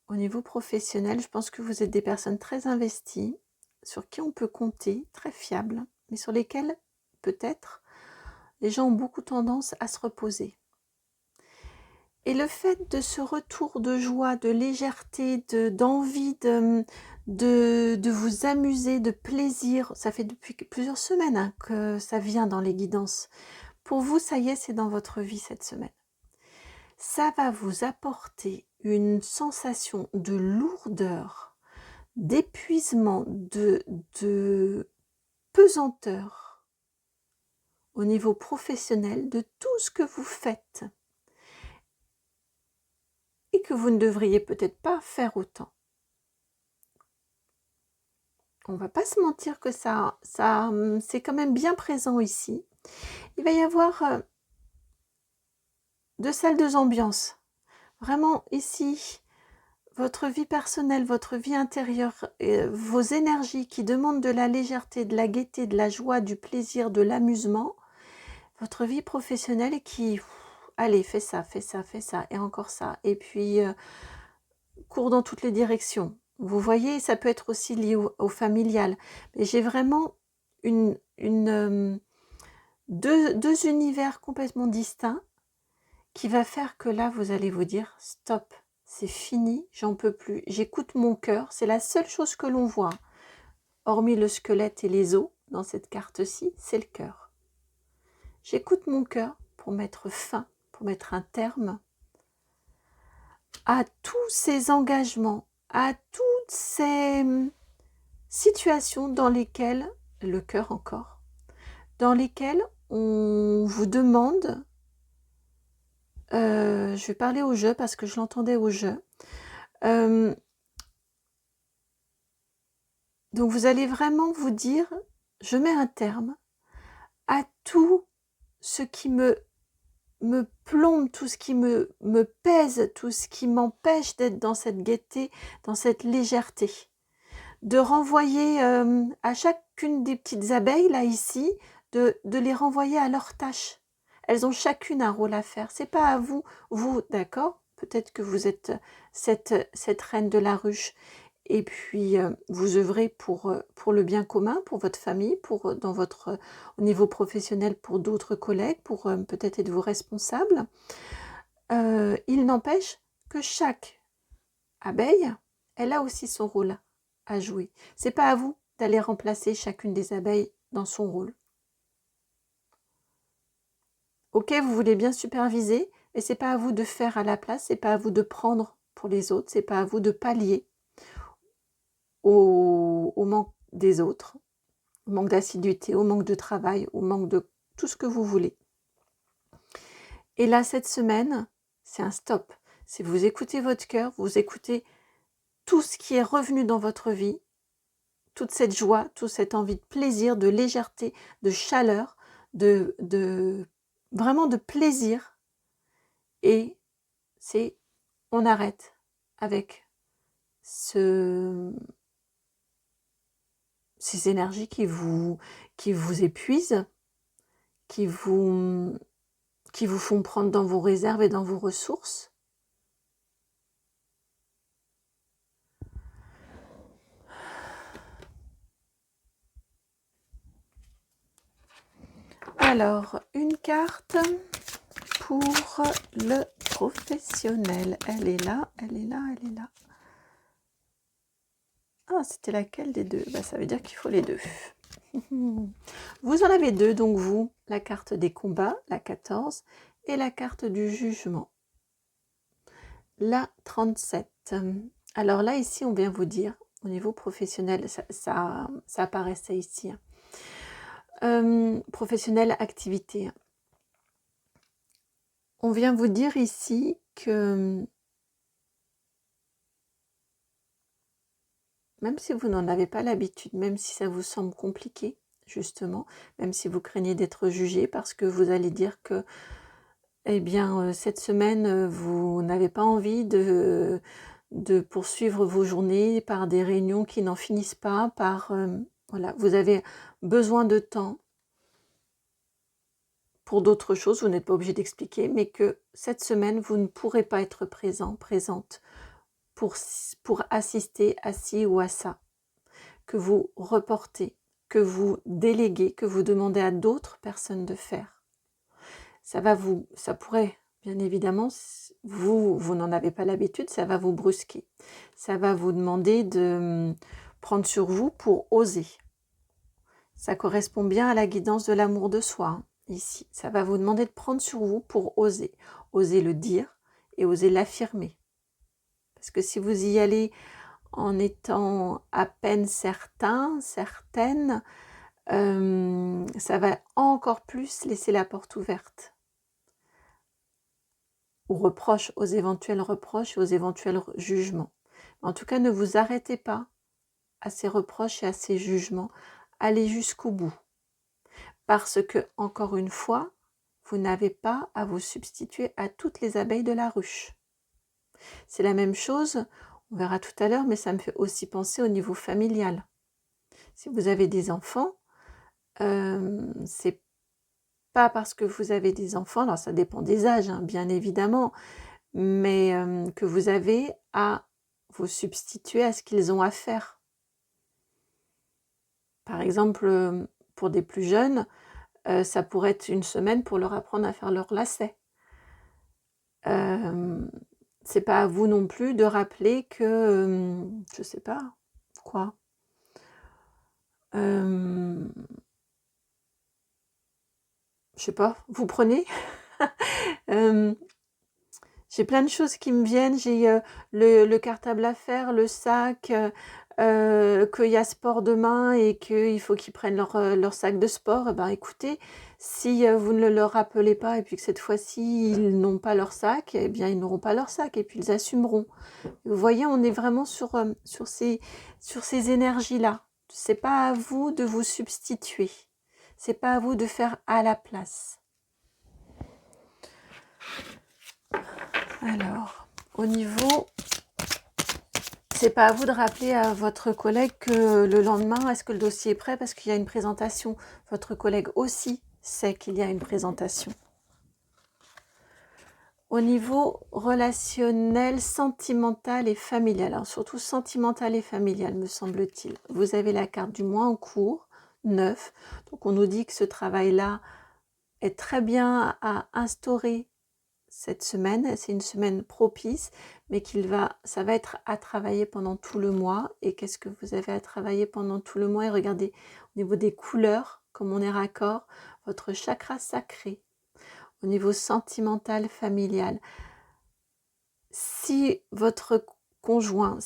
au niveau professionnel, je pense que vous êtes des personnes très investies, sur qui on peut compter, très fiables, mais sur lesquelles, peut-être, les gens ont beaucoup tendance à se reposer. Et le fait de ce retour de joie, de légèreté, d'envie de vous amuser, de plaisir, ça fait depuis plusieurs semaines que ça vient dans les guidances. Pour vous, ça y est, c'est dans votre vie cette semaine. Ça va vous apporter une sensation de lourdeur, d'épuisement, de pesanteur au niveau professionnel de tout ce que vous faites et que vous ne devriez peut-être pas faire autant. On ne va pas se mentir que ça c'est quand même bien présent ici. Il va y avoir 2 salles, 2 ambiances. Vraiment ici, votre vie personnelle, votre vie intérieure, vos énergies qui demandent de la légèreté, de la gaieté, de la joie, du plaisir, de l'amusement. Votre vie professionnelle qui, allez, fais ça, et encore ça. Et puis, cours dans toutes les directions. Vous voyez, ça peut être aussi lié au familial. Mais j'ai vraiment deux univers complètement distincts qui va faire que là, vous allez vous dire, stop, c'est fini, j'en peux plus. J'écoute mon cœur, c'est la seule chose que l'on voit, hormis le squelette et les os, dans cette carte-ci, c'est le cœur. J'écoute mon cœur pour mettre fin, pour mettre un terme à tous ces engagements, à toutes ces situations dans lesquelles, le cœur encore, dans lesquelles on vous demande, je vais parler au jeu parce que je l'entendais au jeu, donc vous allez vraiment vous dire, je mets un terme à tout ce qui me plombe, tout ce qui me pèse, tout ce qui m'empêche d'être dans cette gaieté, dans cette légèreté. De renvoyer à chacune des petites abeilles, là, ici, de les renvoyer à leur tâche. Elles ont chacune un rôle à faire. C'est pas à vous, d'accord, peut-être que vous êtes cette reine de la ruche. et puis vous œuvrez pour le bien commun, pour votre famille, dans votre, au niveau professionnel, pour d'autres collègues, pour peut-être êtes-vous responsable. Il n'empêche que chaque abeille, elle a aussi son rôle à jouer. C'est pas à vous d'aller remplacer chacune des abeilles dans son rôle. Ok, vous voulez bien superviser, mais c'est pas à vous de faire à la place, c'est pas à vous de prendre pour les autres, c'est pas à vous de pallier au manque des autres, au manque d'assiduité, au manque de travail, au manque de tout ce que vous voulez. Et là, cette semaine, c'est un stop. Si vous écoutez votre cœur, vous écoutez tout ce qui est revenu dans votre vie, toute cette joie, toute cette envie de plaisir, de légèreté, de chaleur, vraiment de plaisir. Et on arrête avec ces énergies qui vous épuisent, qui vous font prendre dans vos réserves et dans vos ressources. Alors, une carte pour le professionnel. Elle est là, elle est là, elle est là. Ah, c'était laquelle des deux? Ça veut dire qu'il faut les deux. Vous en avez deux, donc vous, la carte des combats, la 14, et la carte du jugement, la 37. Alors là, ici, on vient vous dire, au niveau professionnel, ça apparaissait ici. Professionnel, activité. On vient vous dire ici que même si vous n'en avez pas l'habitude, même si ça vous semble compliqué, justement, même si vous craignez d'être jugé parce que vous allez dire que, eh bien, cette semaine, vous n'avez pas envie de poursuivre vos journées par des réunions qui n'en finissent pas, voilà, vous avez besoin de temps pour d'autres choses, vous n'êtes pas obligé d'expliquer, mais que cette semaine, vous ne pourrez pas être présente pour assister à ci ou à ça, que vous reportez, que vous déléguez, que vous demandez à d'autres personnes de faire. Ça pourrait, bien évidemment, vous n'en avez pas l'habitude, ça va vous brusquer. Ça va vous demander de prendre sur vous pour oser. Ça correspond bien à la guidance de l'amour de soi, hein, ici. Ça va vous demander de prendre sur vous pour oser. Oser le dire et oser l'affirmer. Parce que si vous y allez en étant à peine certaine, ça va encore plus laisser la porte ouverte aux reproches, aux éventuels reproches et aux éventuels jugements. En tout cas, ne vous arrêtez pas à ces reproches et à ces jugements. Allez jusqu'au bout. Parce que, encore une fois, vous n'avez pas à vous substituer à toutes les abeilles de la ruche. C'est la même chose, on verra tout à l'heure, mais ça me fait aussi penser au niveau familial. Si vous avez des enfants, c'est pas parce que vous avez des enfants, alors ça dépend des âges, hein, bien évidemment, mais que vous avez à vous substituer à ce qu'ils ont à faire. Par exemple, pour des plus jeunes, ça pourrait être une semaine pour leur apprendre à faire leur lacet. C'est pas à vous non plus de rappeler que, je sais pas, quoi. Je sais pas, vous prenez j'ai plein de choses qui me viennent, j'ai le cartable à faire, le sac, qu'il y a sport demain et qu'il faut qu'ils prennent leur sac de sport. Eh ben, écoutez, si vous ne leur rappelez pas et puis que cette fois-ci ils n'ont pas leur sac, eh bien ils n'auront pas leur sac et puis ils assumeront. Vous voyez, on est vraiment sur ces énergies-là. C'est pas à vous de vous substituer. C'est pas à vous de faire à la place. Alors, au niveau, c'est pas à vous de rappeler à votre collègue que le lendemain, est-ce que le dossier est prêt parce qu'il y a une présentation. Votre collègue aussi sait qu'il y a une présentation. Au niveau relationnel, sentimental et familial, alors surtout sentimental et familial me semble-t-il. Vous avez la carte du mois en cours, 9. Donc on nous dit que ce travail-là est très bien à instaurer cette semaine. C'est une semaine propice, mais ça va être à travailler pendant tout le mois. Et qu'est-ce que vous avez à travailler pendant tout le mois? Et regardez, au niveau des couleurs, comme on est raccord, votre chakra sacré, au niveau sentimental, familial. Si votre conjoint,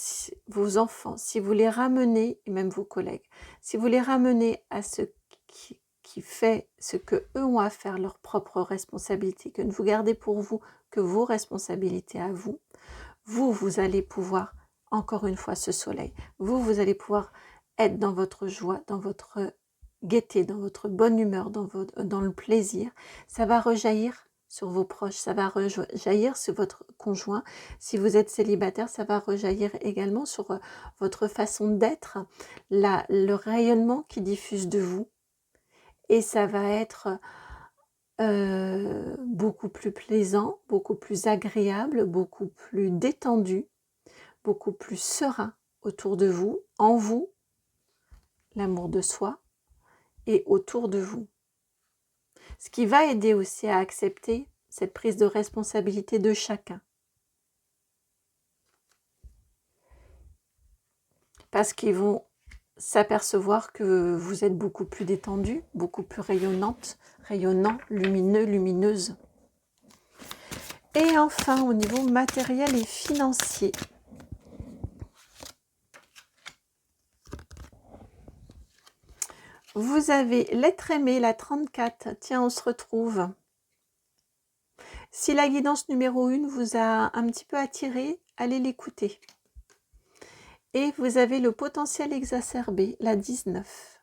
vos enfants, si vous les ramenez, et même vos collègues, si vous les ramenez à ce qui fait ce que eux ont à faire, leurs propres responsabilités, que ne vous gardez pour vous que vos responsabilités à vous, vous allez pouvoir, encore une fois, ce soleil, vous allez pouvoir être dans votre joie, dans votre gaieté, dans votre bonne humeur, dans le plaisir. Ça va rejaillir sur vos proches, ça va rejaillir sur votre conjoint. Si vous êtes célibataire, ça va rejaillir également sur votre façon d'être, le rayonnement qui diffuse de vous. Et ça va être beaucoup plus plaisant, beaucoup plus agréable, beaucoup plus détendu, beaucoup plus serein autour de vous, en vous, l'amour de soi, et autour de vous. Ce qui va aider aussi à accepter cette prise de responsabilité de chacun. Parce qu'ils vont s'apercevoir que vous êtes beaucoup plus détendu, beaucoup plus rayonnante, rayonnant, lumineux, lumineuse. Et enfin, au niveau matériel et financier, vous avez l'être aimé, la 34. Tiens, on se retrouve. Si la guidance numéro 1 vous a un petit peu attiré, allez l'écouter. Et vous avez le potentiel exacerbé, la 19.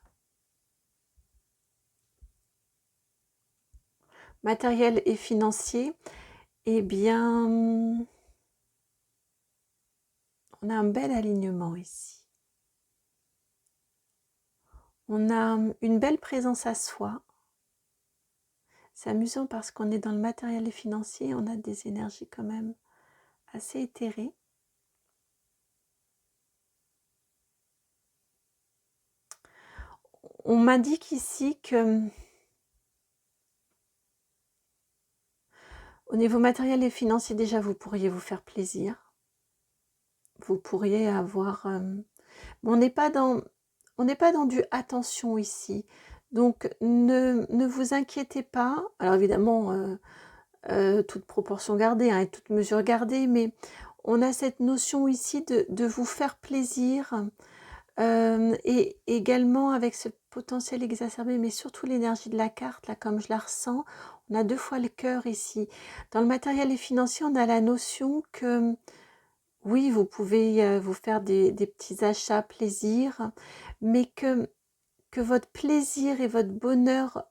Matériel et financier, eh bien, on a un bel alignement ici. On a une belle présence à soi. C'est amusant parce qu'on est dans le matériel et financier, on a des énergies quand même assez éthérées. On m'indique ici que au niveau matériel et financier, déjà, vous pourriez vous faire plaisir. Vous pourriez avoir... on n'est pas dans du attention ici. Donc, ne vous inquiétez pas. Alors, évidemment, toute proportion gardée et toute mesure gardée, mais on a cette notion ici de vous faire plaisir. Et également avec ce potentiel exacerbé, mais surtout l'énergie de la carte, là, comme je la ressens, on a 2 fois le cœur ici. Dans le matériel et financier, on a la notion que, oui, vous pouvez vous faire des petits achats plaisir, mais que votre plaisir et votre bonheur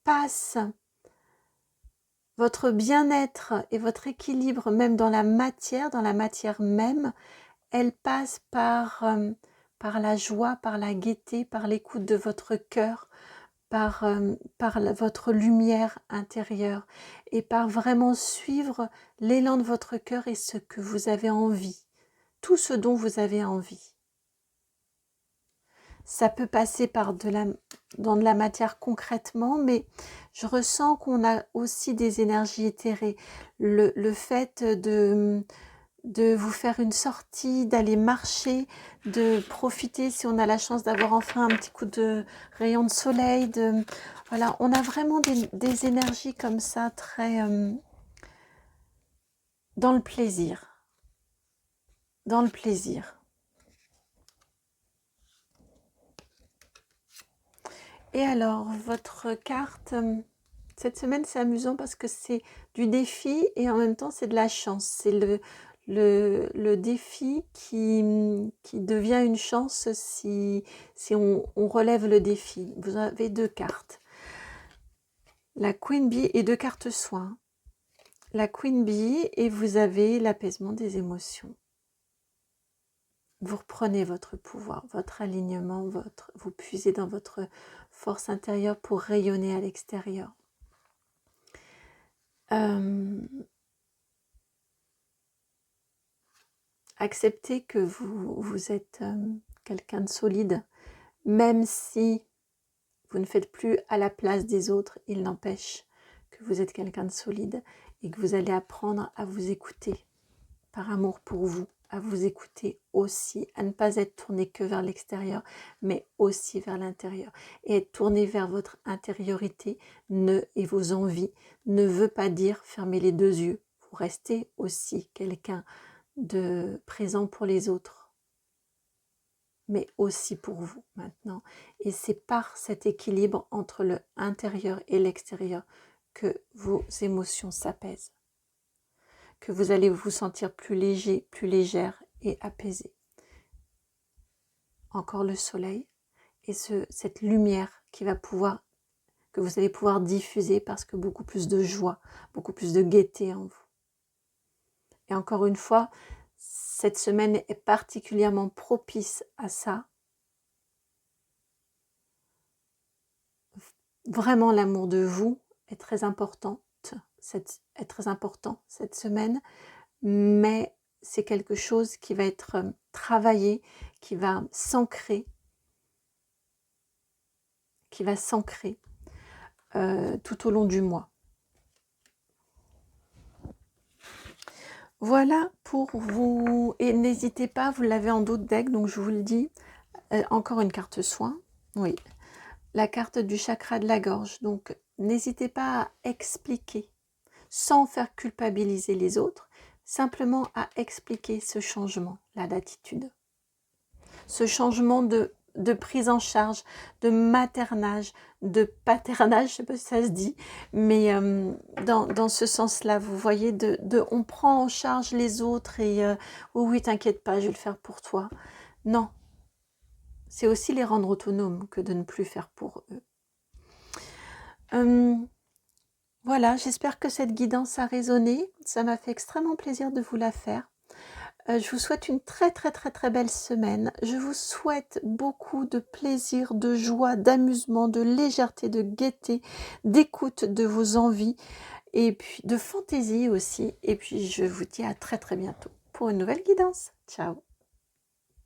passent, votre bien-être et votre équilibre, même dans la matière même, elle passe par la joie, par la gaieté, par l'écoute de votre cœur, par votre lumière intérieure et par vraiment suivre l'élan de votre cœur et ce que vous avez envie, tout ce dont vous avez envie. Ça peut passer dans de la matière concrètement, mais je ressens qu'on a aussi des énergies éthérées. Le fait de vous faire une sortie, d'aller marcher, de profiter si on a la chance d'avoir enfin un petit coup de rayon de soleil. Voilà, on a vraiment des énergies comme ça, très dans le plaisir. Dans le plaisir. Et alors, votre carte, cette semaine, c'est amusant parce que c'est du défi et en même temps, c'est de la chance. C'est le défi qui devient une chance si on relève le défi. Vous avez 2 cartes. La Queen Bee et 2 cartes soins. La Queen Bee et vous avez l'apaisement des émotions. Vous reprenez votre pouvoir, votre alignement, vous puisez dans votre force intérieure pour rayonner à l'extérieur. Acceptez que vous êtes quelqu'un de solide, même si vous ne faites plus à la place des autres, il n'empêche que vous êtes quelqu'un de solide et que vous allez apprendre à vous écouter, par amour pour vous, à vous écouter aussi, à ne pas être tourné que vers l'extérieur, mais aussi vers l'intérieur. Et être tourné vers votre intériorité et vos envies ne veut pas dire fermer les deux yeux. Vous restez aussi quelqu'un de présent pour les autres, mais aussi pour vous maintenant. Et c'est par cet équilibre entre le intérieur et l'extérieur que vos émotions s'apaisent, que vous allez vous sentir plus léger, plus légère et apaisé. Encore le soleil et cette lumière que vous allez pouvoir diffuser parce que beaucoup plus de joie, beaucoup plus de gaieté en vous. Et encore une fois, cette semaine est particulièrement propice à ça. Vraiment, l'amour de vous est très important cette semaine, mais c'est quelque chose qui va être travaillé, qui va s'ancrer tout au long du mois. Voilà pour vous, et n'hésitez pas, vous l'avez en dos de deck, donc je vous le dis, encore une carte soin, oui, la carte du chakra de la gorge, donc n'hésitez pas à expliquer, sans faire culpabiliser les autres, simplement à expliquer ce changement, là, d'attitude, ce changement de prise en charge, de maternage, de paternage, je ne sais pas si ça se dit, mais dans ce sens-là, vous voyez, on prend en charge les autres et oh oui, t'inquiète pas, je vais le faire pour toi. Non, c'est aussi les rendre autonomes que de ne plus faire pour eux. Voilà, j'espère que cette guidance a résonné, ça m'a fait extrêmement plaisir de vous la faire. Je vous souhaite une très très très très belle semaine. Je vous souhaite beaucoup de plaisir, de joie, d'amusement, de légèreté, de gaieté, d'écoute de vos envies et puis de fantaisie aussi. Et puis je vous dis à très très bientôt pour une nouvelle guidance. Ciao!